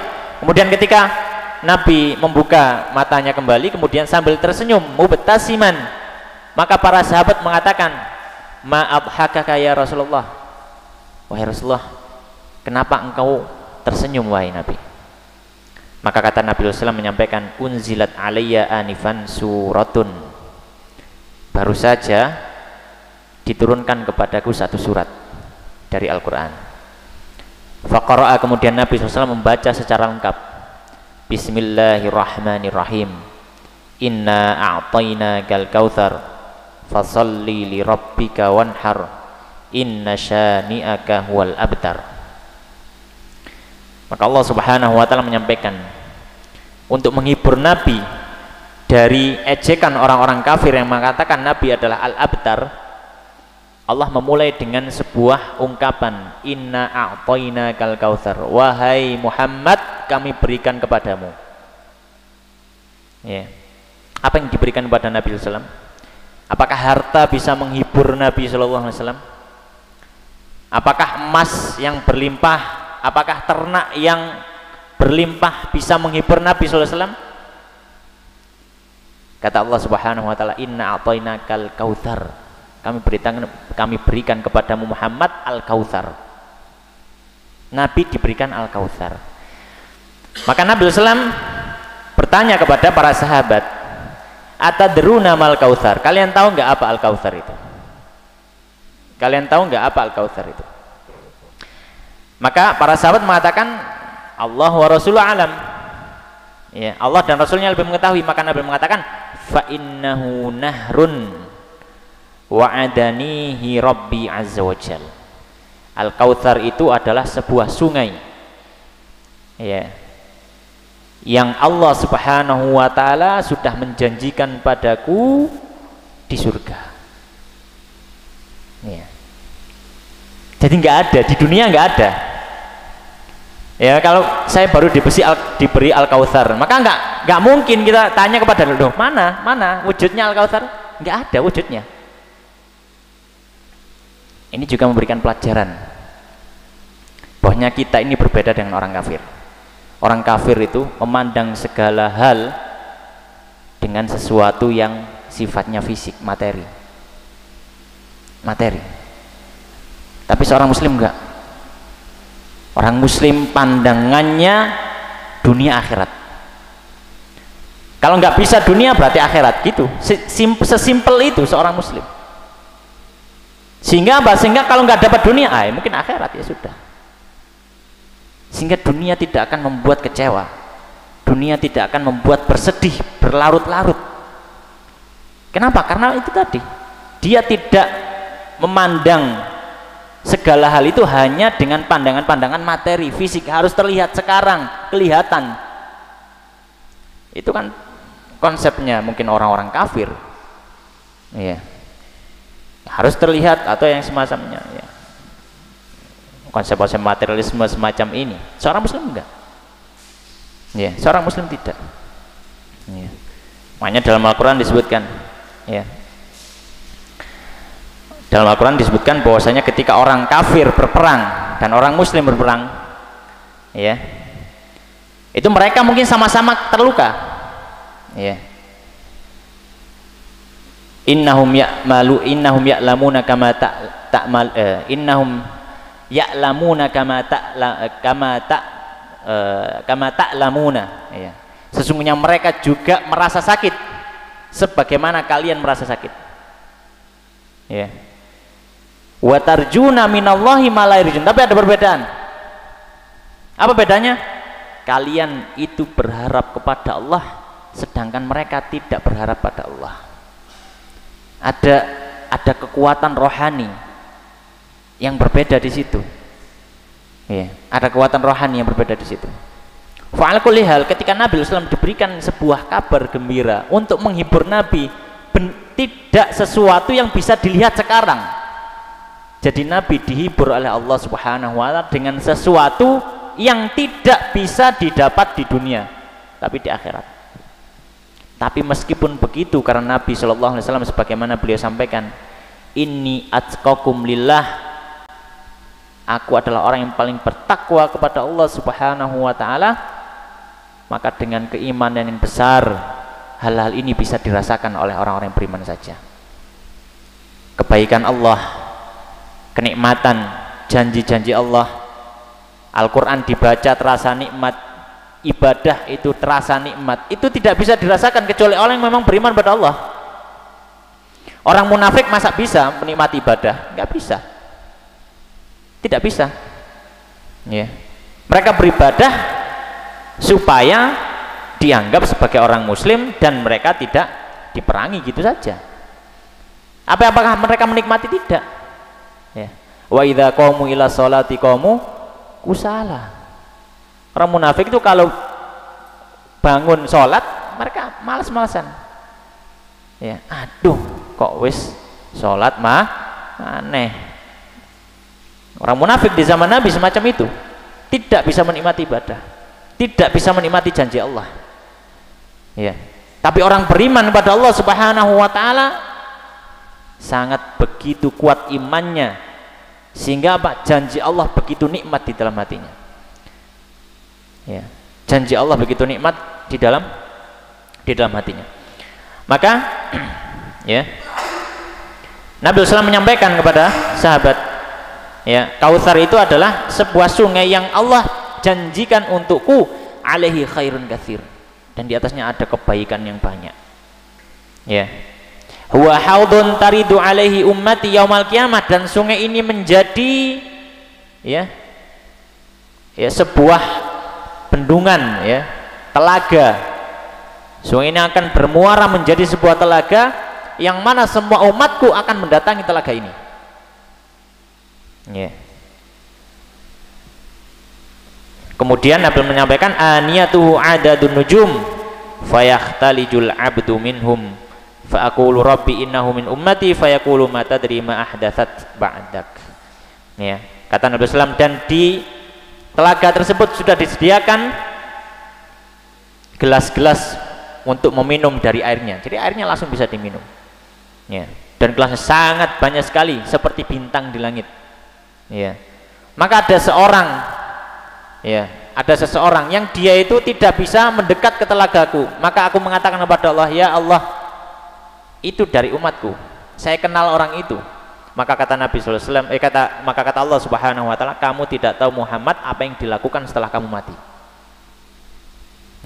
Speaker 1: Kemudian ketika Nabi membuka matanya kembali, kemudian sambil tersenyum mubtasiman, maka para sahabat mengatakan, ma'adhakaka ya Rasulullah, wahai Rasulullah, kenapa engkau tersenyum wahai Nabi? Maka kata Nabi SAW menyampaikan, unzilat alayya anifan suratun, baru saja diturunkan kepadaku satu surat dari Al-Quran. Faqara'a, kemudian Nabi SAW membaca secara lengkap, Bismillahirrahmanirrahim, inna a'tainakal kautsar fasalli li rabbika wanhar inna syani'aka huwal abtar. Maka Allah Subhanahu wa taala menyampaikan untuk menghibur Nabi dari ejekan orang-orang kafir yang mengatakan Nabi adalah al-abtar. Allah memulai dengan sebuah ungkapan, inna a'tainakal kautsar, wahai Muhammad kami berikan kepadamu. Ya. Apa yang diberikan kepada Nabi SAW? Apakah harta bisa menghibur Nabi SAW? Apakah emas yang berlimpah, apakah ternak yang berlimpah bisa menghibur Nabi SAW? Kata Allah Subhanahu wa taala, inna a'tainakal kautsar, kami berikan kepadamu Muhammad al-kautsar. Nabi diberikan al-kautsar. Maka Nabi SAW bertanya kepada para sahabat, atadruna mal kautsar, kalian tahu nggak apa al-kautsar itu? Kalian tahu nggak apa al-kautsar itu? Maka para sahabat mengatakan, Allah wa Rasuluh alam. Ya, Allah dan Rasulnya lebih mengetahui. Maka Nabi mengatakan, fa innahu nahrun wa'adanihi Rabbi azza wa jal. Al-Kautsar itu adalah sebuah sungai, ya, yang Allah Subhanahu wa ta'ala sudah menjanjikan padaku di surga, ya. Jadi nggak ada di dunia, nggak ada. Ya, kalau saya baru diberi Al-Kautsar, maka nggak mungkin kita tanya kepada loh, mana wujudnya Al-Kautsar? Nggak ada wujudnya. Ini juga memberikan pelajaran bahwasanya kita ini berbeda dengan orang kafir. Orang kafir itu memandang segala hal dengan sesuatu yang sifatnya fisik, materi. Tapi seorang muslim enggak. Orang muslim pandangannya dunia akhirat. Kalau nggak bisa dunia berarti akhirat, gitu. Sesimpel itu seorang muslim. Sehingga kalau nggak dapat dunia, mungkin akhirat, ya sudah. Sehingga dunia tidak akan membuat kecewa, dunia tidak akan membuat bersedih berlarut-larut. Kenapa? Karena itu tadi, dia tidak memandang segala hal itu hanya dengan pandangan-pandangan materi, fisik, harus terlihat sekarang, kelihatan. Itu kan konsepnya mungkin orang-orang kafir, ya. Harus terlihat atau yang semacamnya, ya. Konsep-konsep materialisme semacam ini seorang muslim enggak, ya, seorang muslim tidak, ya. Makanya dalam Al-Quran disebutkan, ya, dalam Al-Quran disebutkan bahwasanya ketika orang kafir berperang dan orang muslim berperang, ya, itu mereka mungkin sama-sama terluka, ya. Innahum ya'lamuna kama ta'mal innahum ya'lamuna kama ta'lamuna, ya. Sesungguhnya mereka juga merasa sakit sebagaimana kalian merasa sakit, ya. Wa tarjuna minallahi ma la yarjun. Tapi ada perbedaan. Apa bedanya? Kalian itu berharap kepada Allah, sedangkan mereka tidak berharap pada Allah. Ada kekuatan rohani yang berbeda di situ, ya. Ada kekuatan rohani yang berbeda di situ. Fa'al kulli hal, ketika Nabi SAW diberikan sebuah kabar gembira untuk menghibur Nabi, tidak sesuatu yang bisa dilihat sekarang. Jadi Nabi dihibur oleh Allah Subhanahu wa ta'ala dengan sesuatu yang tidak bisa didapat di dunia, tapi di akhirat. Tapi meskipun begitu, karena Nabi SAW sebagaimana beliau sampaikan, inni atqakum lillah, aku adalah orang yang paling bertakwa kepada Allah Subhanahu wa ta'ala, maka dengan keimanan yang besar, hal-hal ini bisa dirasakan oleh orang-orang yang beriman saja. Kebaikan Allah, kenikmatan, janji-janji Allah, Al-Quran dibaca terasa nikmat, ibadah itu terasa nikmat, itu tidak bisa dirasakan kecuali orang yang memang beriman pada Allah. Orang munafik masa bisa menikmati ibadah? Nggak bisa, tidak bisa, ya. Mereka beribadah supaya dianggap sebagai orang muslim dan mereka tidak diperangi gitu saja. Apakah mereka menikmati? Tidak, ya. Wa idza qamu ila sholati qamu kusala. Orang munafik itu kalau bangun sholat mereka malas-malasan, ya. Aduh, kok wis sholat Aneh. Orang munafik di zaman Nabi semacam itu, tidak bisa menikmati ibadah, tidak bisa menikmati janji Allah. Ya. Tapi orang beriman kepada Allah Subhanahu wa taala sangat begitu kuat imannya, sehingga apa? Janji Allah begitu nikmat di dalam hatinya. Ya. Janji Allah begitu nikmat di dalam hatinya. Maka ya, Nabi SAW menyampaikan kepada sahabat, ya, Kautsar itu adalah sebuah sungai yang Allah janjikan untukku, alaihi khairun katsir, dan di atasnya ada kebaikan yang banyak. Ya. Huwa haudun taridu alaihi ummati yaumal qiyamah, dan sungai ini menjadi ya sebuah bendungan, ya, telaga. Sungai ini akan bermuara menjadi sebuah telaga yang mana semua umatku akan mendatangi telaga ini. Ya. Kemudian Nabi menyampaikan aniyatuhu adadun nujum fayakhtalijul abdu minhum fa aqulu rabbi innahu min ummati fayaqulu ma tadri ma ahdatsat ba'dak. Ya, kata Nabi sallallahu alaihi wasallam, dan di telaga tersebut sudah disediakan gelas-gelas untuk meminum dari airnya. Jadi airnya langsung bisa diminum. Ya, dan gelasnya sangat banyak sekali seperti bintang di langit. Ya. Maka ada seseorang yang dia itu tidak bisa mendekat ke telagaku, maka aku mengatakan kepada Allah, ya Allah, itu dari umatku, saya kenal orang itu. Maka kata Nabi sallallahu alaihi wasallam, maka kata Allah Subhanahu wa taala, kamu tidak tahu Muhammad apa yang dilakukan setelah kamu mati.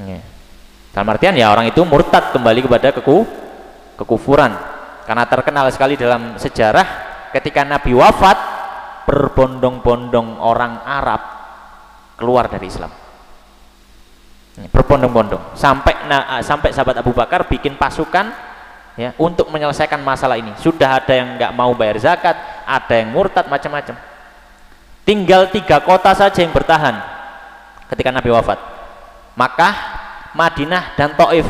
Speaker 1: Ya. Dalam artian ya orang itu murtad kembali kepada kekufuran, karena terkenal sekali dalam sejarah ketika Nabi wafat, berbondong-bondong orang Arab keluar dari Islam. Berbondong-bondong sampai sahabat Abu Bakar bikin pasukan, ya, untuk menyelesaikan masalah ini. Sudah ada yang nggak mau bayar zakat, ada yang murtad, macam-macam. Tinggal 3 kota saja yang bertahan ketika Nabi wafat: Makkah, Madinah, dan Taif.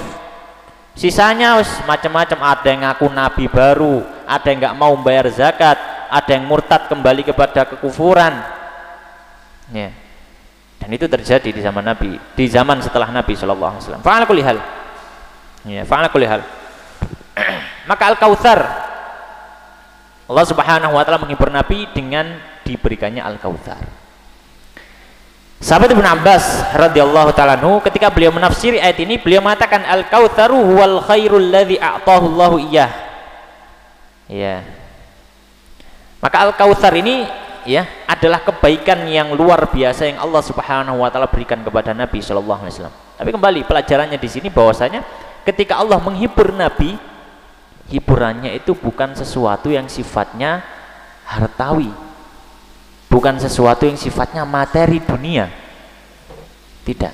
Speaker 1: Sisanya macam-macam, ada yang ngaku nabi baru, ada yang nggak mau bayar zakat, ada yang murtad kembali kepada kekufuran. Ya. Dan itu terjadi di zaman Nabi, di zaman setelah Nabi sallallahu alaihi wasallam. Fa'ala kulli hal. Ya, fa'ala kulli hal. Maka Al-Kautsar, Allah Subhanahu wa taala menghibur Nabi dengan diberikannya Al-Kautsar. Sahabat Ibnu Abbas radhiyallahu ta'ala anhu ketika beliau menafsiri ayat ini, beliau mengatakan Al-Kautsaru huwal khairul ladzi a'tahu Allahu iyyah. Ya. Maka Al-Kautsar ini, ya, adalah kebaikan yang luar biasa yang Allah Subhanahu wa taala berikan kepada Nabi sallallahu alaihi wasallam. Tapi kembali pelajarannya di sini bahwasanya ketika Allah menghibur Nabi, hiburannya itu bukan sesuatu yang sifatnya hartawi, bukan sesuatu yang sifatnya materi dunia, tidak.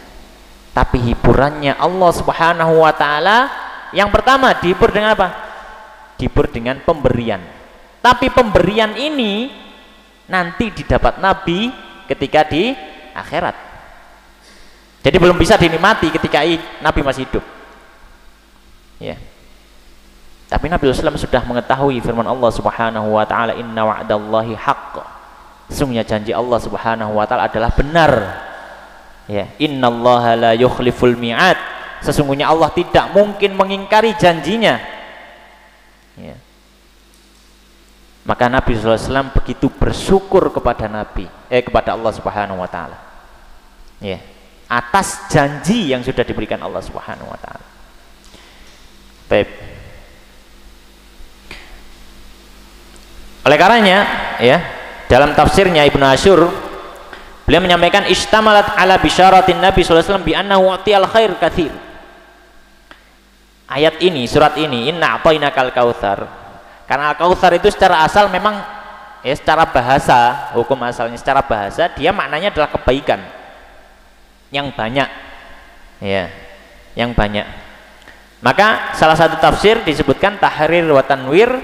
Speaker 1: Tapi hiburannya Allah Subhanahu wa taala yang pertama dihibur dengan apa? Dihibur dengan pemberian. Tapi pemberian ini nanti didapat Nabi ketika di akhirat. Jadi belum bisa dinikmati ketika Nabi masih hidup. Ya. Tapi Nabi SAW sudah mengetahui firman Allah Subhanahu wa taala, inna wa'dallahi haqq. Sesungguhnya janji Allah Subhanahu wa taala adalah benar. Ya, innallaha la yukhliful mi'ad. Sesungguhnya Allah tidak mungkin mengingkari janjinya. Ya. Maka Nabi SAW begitu bersyukur kepada kepada Allah Subhanahu wa taala. Ya, atas janji yang sudah diberikan Allah Subhanahu wa taala. Baik. Oleh karenanya, ya, dalam tafsirnya Ibnu Asyur beliau menyampaikan istamalat ala bisyaratin Nabi sallallahu alaihi wasallam bi annahu atiyal khair katsir. Ayat ini, surat ini, inna a'tainakal kautsar. Karena al-kautsar itu secara asal memang, ya, secara bahasa, hukum asalnya secara bahasa dia maknanya adalah kebaikan yang banyak. Ya, yang banyak. Maka salah satu tafsir disebutkan tahrir wa tanwir,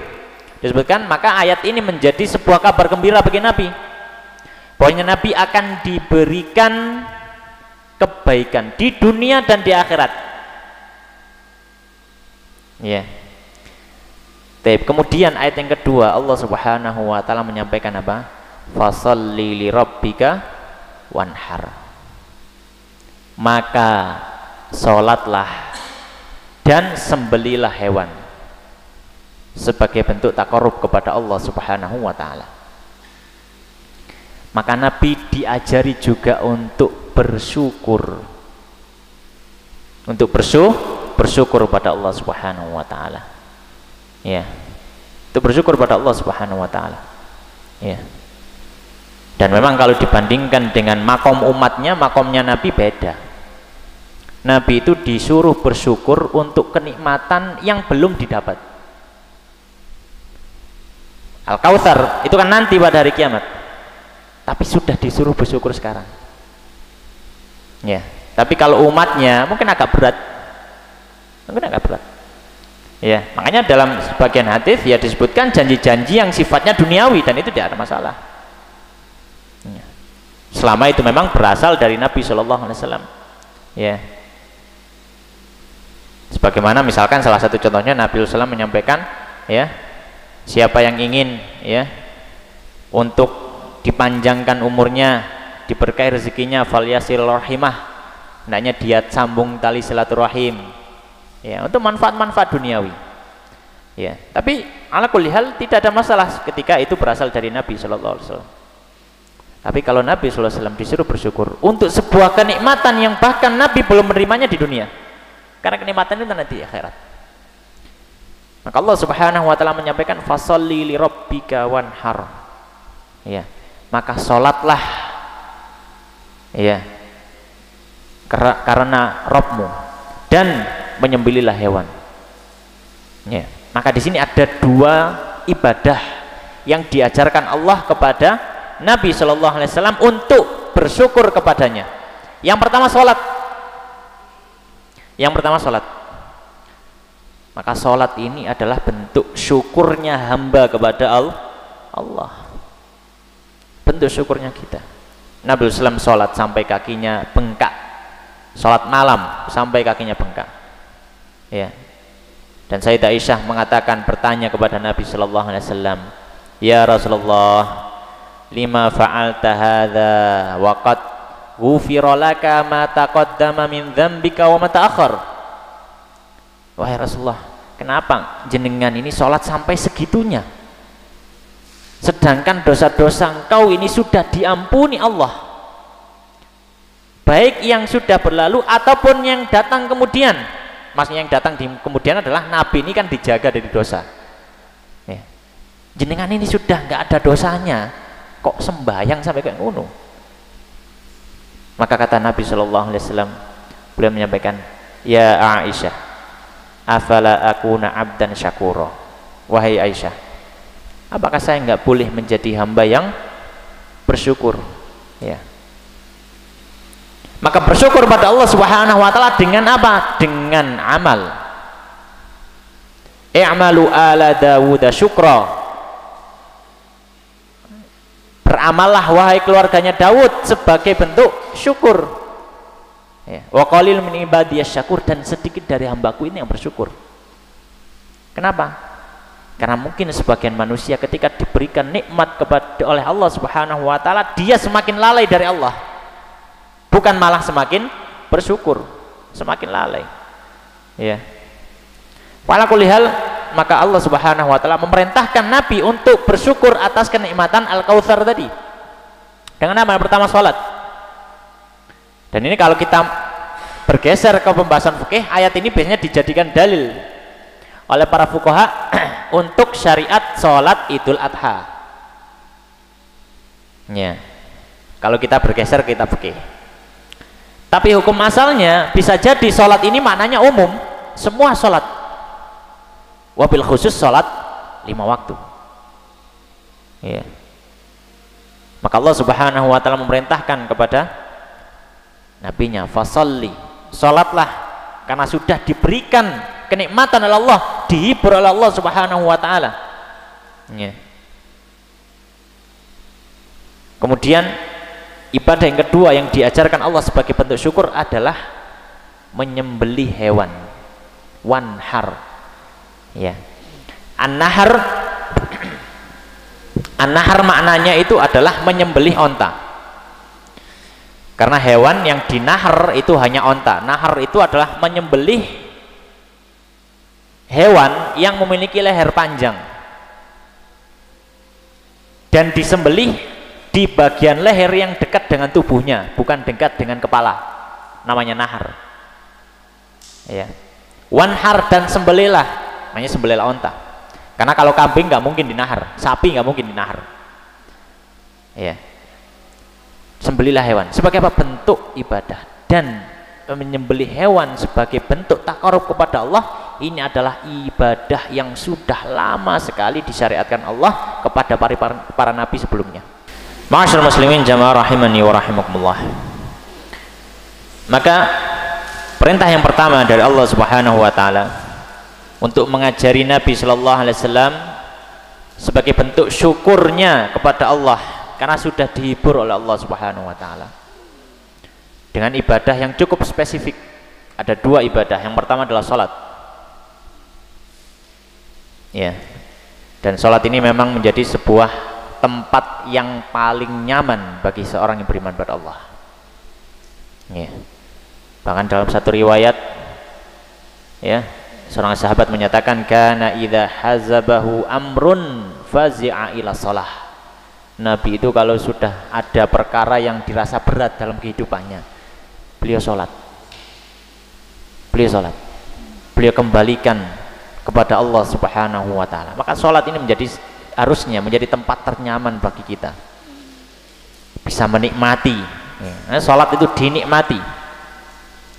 Speaker 1: disebutkan maka ayat ini menjadi sebuah kabar gembira bagi Nabi, bahwasanya Nabi akan diberikan kebaikan di dunia dan di akhirat. Ya. Kemudian ayat yang kedua Allah Subhanahu wa taala menyampaikan apa? Fasholli li rabbika wanhar. Maka salatlah dan sembelilah hewan sebagai bentuk takarrub kepada Allah Subhanahu wa taala. Maka Nabi diajari juga untuk bersyukur. Untuk bersyukur pada Allah Subhanahu wa taala. Ya. Untuk bersyukur pada Allah Subhanahu wa taala. Ya. Dan memang kalau dibandingkan dengan makom umatnya, makomnya Nabi beda. Nabi itu disuruh bersyukur untuk kenikmatan yang belum didapat. Al-Kautsar itu kan nanti pada hari kiamat. Tapi sudah disuruh bersyukur sekarang. Ya. Tapi kalau umatnya mungkin agak berat. Ya, makanya dalam sebagian hadis ya disebutkan janji-janji yang sifatnya duniawi dan itu tidak ada masalah. Ya. Selama itu memang berasal dari Nabi Shallallahu Alaihi Wasallam. Ya. Sebagaimana misalkan salah satu contohnya Nabi SAW menyampaikan, ya, siapa yang ingin ya untuk dipanjangkan umurnya, diberkahi rezekinya, falyasil rahimah, hendaknya dia sambung tali silaturahim, ya, untuk manfaat-manfaat duniawi. Ya, tapi ala kulli hal tidak ada masalah ketika itu berasal dari Nabi Shallallahu Alaihi Wasallam. Tapi kalau Nabi Shallallahu Alaihi Wasallam disuruh bersyukur untuk sebuah kenikmatan yang bahkan Nabi belum menerimanya di dunia, karena kenikmatan itu nanti di akhirat. Maka Allah Subhanahu wa taala menyampaikan fasholli li rabbika wanhar. Ya, maka salatlah ya karena Rabbmu dan menyembelihlah hewan. Ya, maka di sini ada dua ibadah yang diajarkan Allah kepada Nabi Shallallahu Alaihi Wasallam untuk bersyukur kepadanya. Yang pertama salat. Maka salat ini adalah bentuk syukurnya hamba kepada Allah. Bentuk syukurnya kita. Nabi SAW salat sampai kakinya bengkak. Salat malam sampai kakinya bengkak. Ya. Dan Sayyidah Aisyah mengatakan, bertanya kepada Nabi Sallallahu Alaihi Wasallam, ya Rasulullah, lima fa'alta hadza wa qad ghufira laka ma taqaddama min dzambika wa ma ta'akhkhar. Wahai Rasulullah, kenapa jenengan ini sholat sampai segitunya, sedangkan dosa-dosa engkau ini sudah diampuni Allah, baik yang sudah berlalu ataupun yang datang kemudian. Maksudnya yang datang di kemudian adalah Nabi ini kan dijaga dari dosa. Ya. Jenengan ini sudah nggak ada dosanya, kok sembahyang sampai kayak ngono? Maka kata Nabi Shallallahu Alaihi Wasallam, beliau menyampaikan, ya Aisyah, afala akuna abdan syakura. Wahai Aisyah, apakah saya nggak boleh menjadi hamba yang bersyukur? Ya. Maka bersyukur pada Allah Subhanahu wa taala dengan apa? Dengan amal. I'malu ala Dawud syukra. Beramallah wahai keluarganya Daud sebagai bentuk syukur. Ya. Wa qalil min ibadiyas syakur, dan sedikit dari hambaku ini yang bersyukur. Kenapa? Karena mungkin sebagian manusia ketika diberikan nikmat oleh Allah Subhanahu wa taala, dia semakin lalai dari Allah. Bukan malah semakin bersyukur, semakin lalai. Ya. Wala kulli hal, maka Allah Subhanahu wa taala memerintahkan Nabi untuk bersyukur atas kenikmatan Al-Kautsar tadi. Dengan apa? Yang pertama salat. Dan ini kalau kita bergeser ke pembahasan fikih, ayat ini biasanya dijadikan dalil oleh para fuqaha untuk syariat salat Idul Adha. Ya. Kalau kita bergeser ke kitab fikih. Tapi hukum asalnya bisa jadi sholat ini maknanya umum, semua sholat, wabil khusus sholat 5 waktu. Ya. Maka Allah Subhanahu wa taala memerintahkan kepada nabinya, fasholli, sholatlah, karena sudah diberikan kenikmatan oleh Allah, dihibur oleh Allah Subhanahu wa taala. Ya. Kemudian ibadah yang kedua yang diajarkan Allah sebagai bentuk syukur adalah menyembelih hewan, wanhar. Ya. An-nahar, an-nahar maknanya itu adalah menyembelih onta. Karena hewan yang dinahar itu hanya onta. Nahar itu adalah menyembelih hewan yang memiliki leher panjang dan disembelih di bagian leher yang dekat dengan tubuhnya, bukan dekat dengan kepala. Namanya nahar. Ya. Wanhar, dan sembelihlah, namanya sembelihlah onta. Karena kalau kambing nggak mungkin dinahar, sapi nggak mungkin dinahar. Ya. Sembelihlah hewan sebagai apa? Bentuk ibadah. Dan menyembelih hewan sebagai bentuk takarub kepada Allah, ini adalah ibadah yang sudah lama sekali disyariatkan Allah kepada para nabi sebelumnya. Ma'asyiral muslimin jamaah rahimani wa rahimakumullah. Maka perintah yang pertama dari Allah Subhanahu wa taala untuk mengajari Nabi sallallahu alaihi wasallam sebagai bentuk syukurnya kepada Allah karena sudah dihibur oleh Allah Subhanahu wa taala dengan ibadah yang cukup spesifik. Ada dua ibadah. Yang pertama adalah salat. Ya. Dan salat ini memang menjadi sebuah tempat yang paling nyaman bagi seorang yang beriman kepada Allah. Ya. Bahkan dalam satu riwayat, ya, seorang sahabat menyatakan, kana idza hazabahu amrun fazi'a ila shalah. Nabi itu kalau sudah ada perkara yang dirasa berat dalam kehidupannya, beliau sholat. Beliau sholat. Beliau kembalikan kepada Allah Subhanahu wa taala. Maka sholat ini harusnya menjadi tempat ternyaman bagi kita. Bisa menikmati. Ya, sholat itu dinikmati.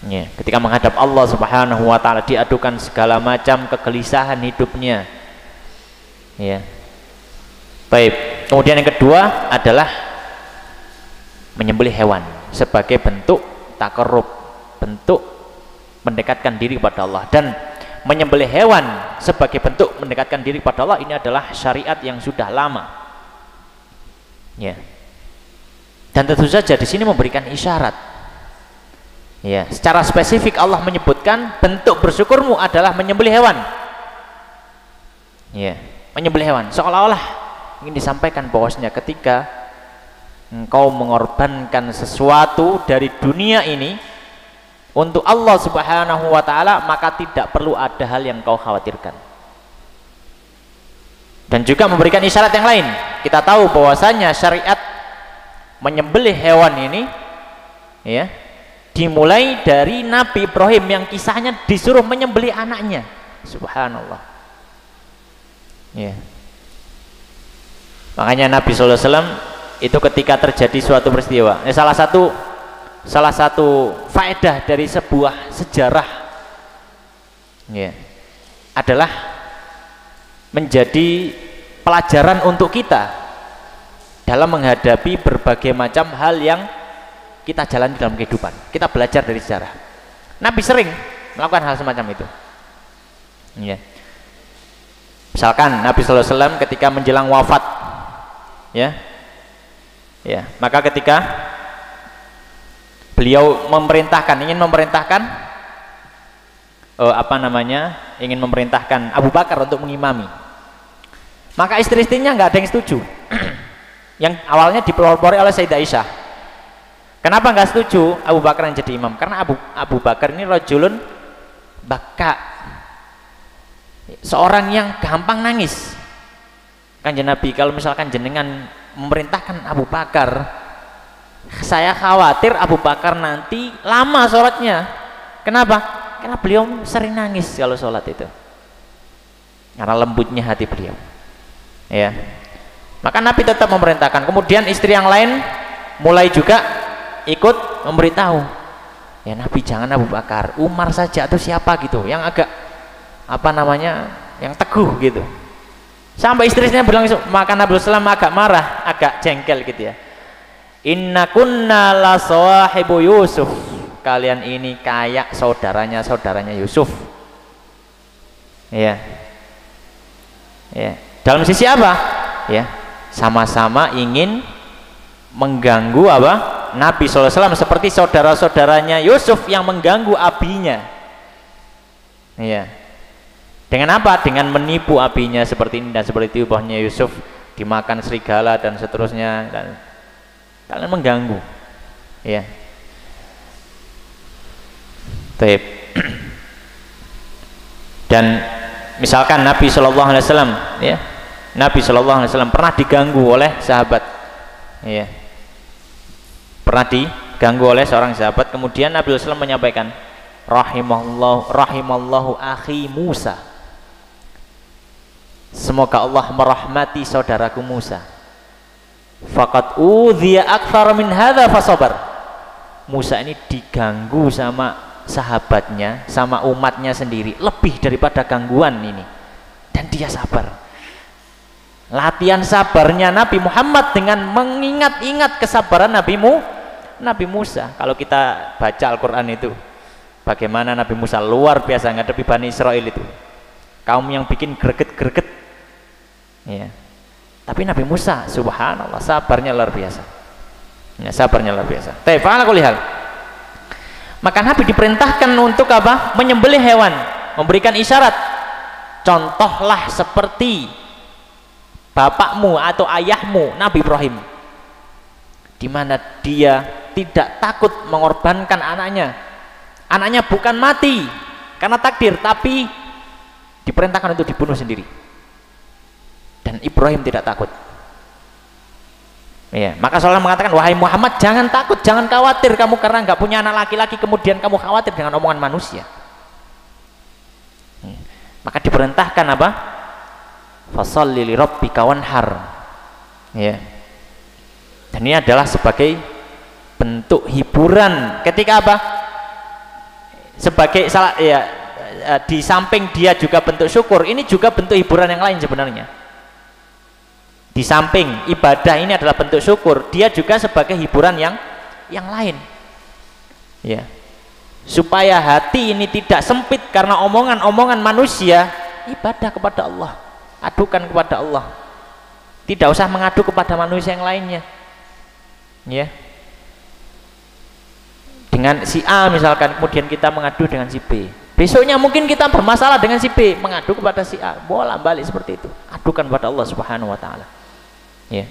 Speaker 1: Ya, ketika menghadap Allah Subhanahu wa taala, diadukan segala macam kegelisahan hidupnya. Ya. Baik. Kemudian yang kedua adalah menyembelih hewan sebagai bentuk takarrub, bentuk mendekatkan diri kepada Allah. Dan menyembelih hewan sebagai bentuk mendekatkan diri kepada Allah ini adalah syariat yang sudah lama. Ya. Dan tentu saja di sini memberikan isyarat. Ya, secara spesifik Allah menyebutkan bentuk bersyukurmu adalah menyembelih hewan. Ya, menyembelih hewan. Seolah-olah ingin disampaikan bahwasanya ketika engkau mengorbankan sesuatu dari dunia ini untuk Allah Subhanahu wa taala, maka tidak perlu ada hal yang kau khawatirkan. Dan juga memberikan isyarat yang lain. Kita tahu bahwasanya syariat menyembelih hewan ini, ya, dimulai dari Nabi Ibrahim yang kisahnya disuruh menyembelih anaknya. Subhanallah. Ya. Makanya Nabi sallallahu alaihi wasallam itu ketika terjadi suatu peristiwa, salah satu faedah dari sebuah sejarah, ya, adalah menjadi pelajaran untuk kita dalam menghadapi berbagai macam hal yang kita jalani dalam kehidupan. Kita belajar dari sejarah. Nabi sering melakukan hal semacam itu. Ya. Misalkan Nabi sallallahu alaihi wasallam ketika menjelang wafat, ya, maka ketika beliau ingin memerintahkan Abu Bakar untuk mengimami, maka istri-istrinya nggak ada yang setuju. Yang awalnya dipelopori oleh Sayyidah Aisyah. Kenapa nggak setuju Abu Bakar yang jadi imam? Karena Abu Bakar ini rajulun baka, seorang yang gampang nangis. Kanjeng Nabi, kalau misalkan jenengan memerintahkan Abu Bakar, saya khawatir Abu Bakar nanti lama sholatnya. Kenapa? Karena beliau sering nangis kalau sholat itu, karena lembutnya hati beliau. Ya, maka Nabi tetap memerintahkan. Kemudian istri yang lain mulai juga ikut memberitahu, ya Nabi jangan Abu Bakar, Umar saja atau siapa gitu yang agak yang teguh gitu. Sampai istrinya bilang, maka Nabi SAW agak marah, agak jengkel gitu ya. Inna kunna la sawahibu Yusuf, kalian ini kayak saudaranya Yusuf. Ya. Dalam sisi apa? Ya, sama-sama ingin mengganggu Nabi SAW seperti saudara-saudaranya Yusuf yang mengganggu abinya. Ya. Dengan apa? Dengan menipu abinya seperti ini dan seperti itu, bahwanya Yusuf dimakan serigala dan seterusnya, dan kalian mengganggu, ya. Baik. Dan misalkan Nabi Shallallahu Alaihi Wasallam, ya, Nabi Shallallahu Alaihi Wasallam pernah diganggu oleh sahabat, ya, pernah diganggu oleh seorang sahabat, kemudian Nabi SAW menyampaikan, rahimallahu akhi Musa, semoga Allah merahmati saudaraku Musa, faqad udhiya akthar min hadza fasabar. Musa ini diganggu sama sahabatnya, sama umatnya sendiri, lebih daripada gangguan ini, dan dia sabar. Latihan sabarnya Nabi Muhammad dengan mengingat-ingat kesabaran Nabi Musa. Kalau kita baca Al-Quran itu, bagaimana Nabi Musa luar biasa menghadapi Bani Israel itu, kaum yang bikin greget-greget, ya. Tapi Nabi Musa, subhanallah, sabarnya luar biasa, ya, sabarnya luar biasa. Ta'ala kulihal. Maka Nabi diperintahkan untuk apa? Menyembelih hewan, memberikan isyarat. Contohlah seperti bapakmu atau ayahmu Nabi Ibrahim, di mana dia tidak takut mengorbankan anaknya. Anaknya bukan mati karena takdir, tapi diperintahkan untuk dibunuh sendiri. Dan Ibrahim tidak takut. Ya, maka Rasulullah mengatakan, wahai Muhammad, jangan takut, jangan khawatir kamu karena nggak punya anak laki-laki, kemudian kamu khawatir dengan omongan manusia. Maka diperintahkan apa? Fasholli li rabbika wanhar. Ya. Dan ini adalah sebagai bentuk hiburan ketika apa? Sebagai salah, ya, di samping dia juga bentuk syukur, ini juga bentuk hiburan yang lain sebenarnya. Di samping ibadah ini adalah bentuk syukur, dia juga sebagai hiburan yang lain, ya, supaya hati ini tidak sempit karena omongan-omongan manusia. Ibadah kepada Allah, adukan kepada Allah, tidak usah mengadu kepada manusia yang lainnya, ya. Dengan si A misalkan, kemudian kita mengadu dengan si B, besoknya mungkin kita bermasalah dengan si B, mengadu kepada si A, bolak-balik seperti itu. Adukan kepada Allah Subhanahu wa Ta'ala. Ya.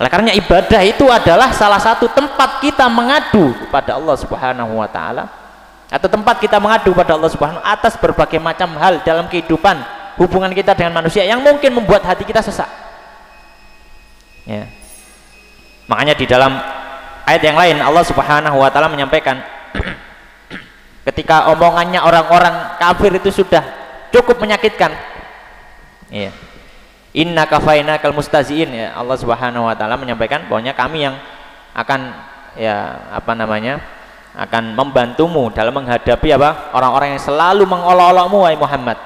Speaker 1: Oleh karena ibadah itu adalah salah satu tempat kita mengadu kepada Allah Subhanahu wa Ta'ala, atau tempat kita mengadu kepada Allah Subhanahu atas berbagai macam hal dalam kehidupan hubungan kita dengan manusia yang mungkin membuat hati kita sesak, ya. Makanya di dalam ayat yang lain Allah Subhanahu wa Ta'ala menyampaikan ketika omongannya orang-orang kafir itu sudah cukup menyakitkan, ya. Inna kafainakal mustaziin, ya, Allah Subhanahu wa Ta'ala menyampaikan bahwanya kami yang akan, ya, apa namanya, akan membantumu dalam menghadapi apa? Orang-orang yang selalu mengolok-olokmu wahai Muhammad.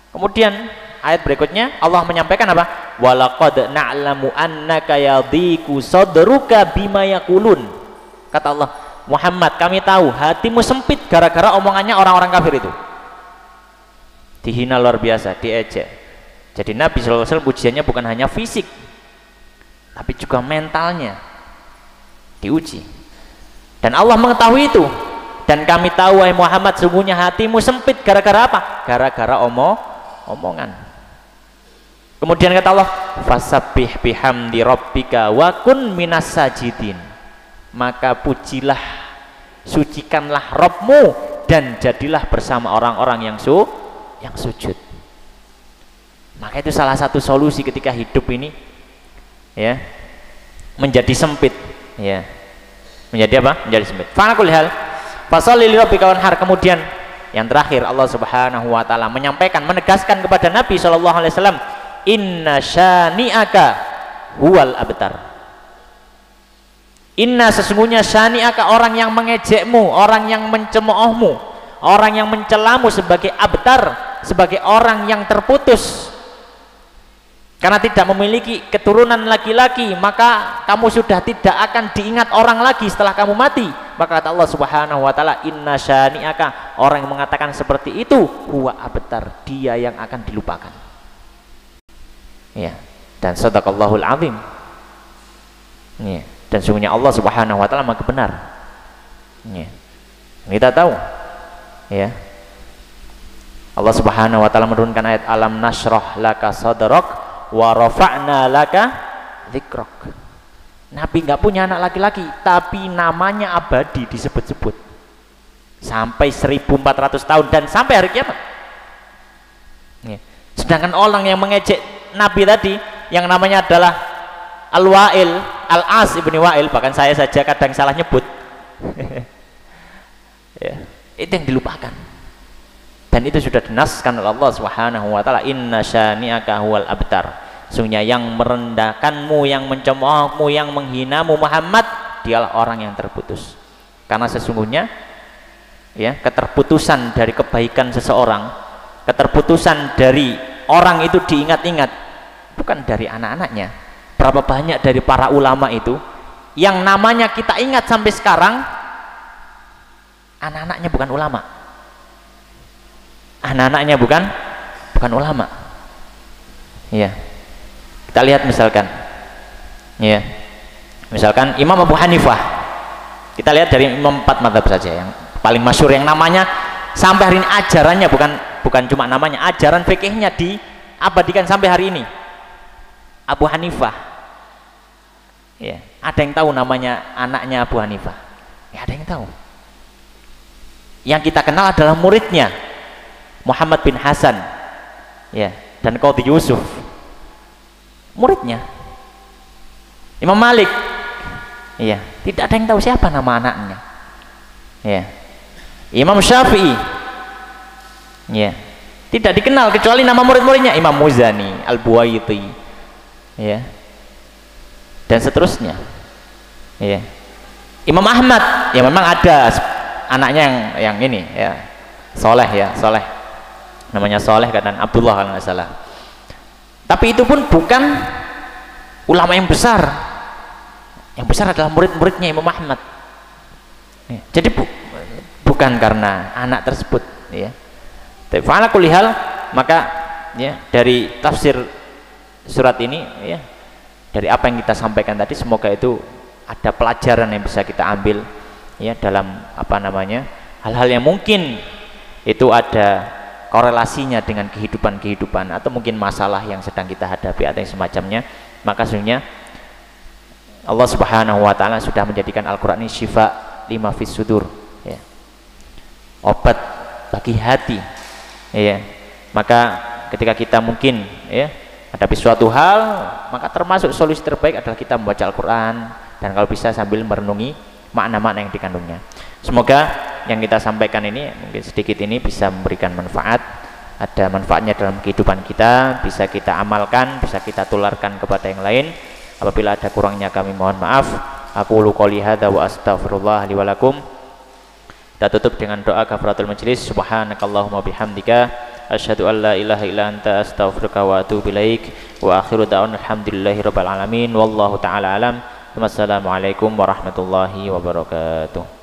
Speaker 1: Kemudian ayat berikutnya Allah menyampaikan apa? Walaqad na'lamu annaka yadhiku sadruka bima yaqulun. Kata Allah, Muhammad, kami tahu hatimu sempit gara-gara omongannya orang-orang kafir itu. Dihina luar biasa, diejek. Jadi Nabi SAW ujiannya bukan hanya fisik, tapi juga mentalnya diuji. Dan Allah mengetahui itu. Dan kami tahu wahai Muhammad, sesungguhnya hatimu sempit gara-gara apa? Gara-gara omongan. Kemudian kata Allah, fasabbih bihamdi rabbika wa kun minas sajidin. Maka pujilah, sucikanlah Rabbmu dan jadilah bersama orang-orang yang sujud. Maka itu salah satu solusi ketika hidup ini, ya, menjadi sempit, ya, menjadi apa? Menjadi sempit. Fa'alul hal fasholli li rabbika wanhar. Kemudian yang terakhir Allah Subhanahu wa Ta'ala menyampaikan, menegaskan kepada Nabi Shallallahu Alaihi Wasallam, inna syani'aka huwal abtar. Inna, sesungguhnya, syani'aka, orang yang mengejekmu, orang yang mencemoohmu, orang yang mencelamu sebagai abtar, sebagai orang yang terputus karena tidak memiliki keturunan laki-laki, maka kamu sudah tidak akan diingat orang lagi setelah kamu mati. Maka kata Allah Subhanahu wa Ta'ala, inna syani'aka, orang yang mengatakan seperti itu, huwa abtar, dia yang akan dilupakan. Ya, dan sadaqallahul azim. Ya, dan sungguhnya Allah Subhanahu wa Ta'ala maha benar. Ya. Kita tahu, ya, Allah Subhanahu wa taala menurunkan ayat alam nashrah laka sadrak wa rafa'na laka dzikrak. Nabi nggak punya anak laki-laki, tapi namanya abadi disebut-sebut sampai 1400 tahun dan sampai hari kiamat. Sedangkan orang yang mengejek Nabi tadi yang namanya adalah Al-Wa'il, Al-As ibni Wa'il, bahkan saya saja kadang salah nyebut. Ya, itu yang dilupakan. Dan itu sudah dinaskan oleh Allah Subhanahu wa taala, inna syani'aka huwal abtar. Sungguhnya yang merendahkanmu, yang mencemoohmu, yang menghinamu Muhammad, dialah orang yang terputus. Karena sesungguhnya ya, keterputusan dari kebaikan seseorang, keterputusan dari orang itu diingat-ingat bukan dari anak-anaknya. Berapa banyak dari para ulama itu yang namanya kita ingat sampai sekarang, anak-anaknya bukan ulama. Anak-anaknya bukan ulama. Ya. Kita lihat misalkan, ya, misalkan Imam Abu Hanifah. Kita lihat dari Imam 4 mazhab saja yang paling masyhur, yang namanya sampai hari ini ajarannya bukan cuma namanya, ajaran fikihnya diabadikan sampai hari ini. Abu Hanifah. Ya, ada yang tahu namanya anaknya Abu Hanifah? Ya, ada yang tahu. Yang kita kenal adalah muridnya Muhammad bin Hasan, ya, dan Qadhi Yusuf. Muridnya Imam Malik, iya, tidak ada yang tahu siapa nama anaknya. Ya, Imam Syafi'i, ya, tidak dikenal kecuali nama murid-muridnya, Imam Muzani, Al-Buwaiti, ya, dan seterusnya. Ya, Imam Ahmad, ya memang ada anaknya yang ini, ya, Soleh, ya, Soleh, namanya Soleh dan Abdullah kalau nggak salah. Tapi itu pun bukan ulama yang besar. Yang besar adalah murid-muridnya Imam Ahmad. Ya, jadi bukan karena anak tersebut, ya. Tapi fa'ala kulli hal, maka ya dari tafsir surat ini, ya, dari apa yang kita sampaikan tadi, semoga itu ada pelajaran yang bisa kita ambil, ya, dalam apa namanya, hal-hal yang mungkin itu ada korelasinya dengan kehidupan atau mungkin masalah yang sedang kita hadapi atau yang semacamnya. Maka sesungguhnya Allah Subhanahu wa taala sudah menjadikan Al-Qur'an ini syifa lima fis sudur, ya, obat bagi hati, ya. Maka ketika kita mungkin, ya, hadapi suatu hal, maka termasuk solusi terbaik adalah kita membaca Al-Qur'an, dan kalau bisa sambil merenungi makna-makna yang dikandungnya. Semoga yang kita sampaikan ini mungkin sedikit ini bisa memberikan manfaat, ada manfaatnya dalam kehidupan kita, bisa kita amalkan, bisa kita tularkan kepada yang lain. Apabila ada kurangnya kami mohon maaf. Aku qouli hadza wa astaghfirullah li wa lakum. Kita tutup dengan doa kafaratul majlis. Subhanakallahumma bihamdika asyhadu an la ilaha illa anta astaghfiruka wa atubu ilaik. Wa akhiru da'wana alhamdulillahirabbil alamin wallahu taala alam. Wassalamualaikum warahmatullahi wabarakatuh.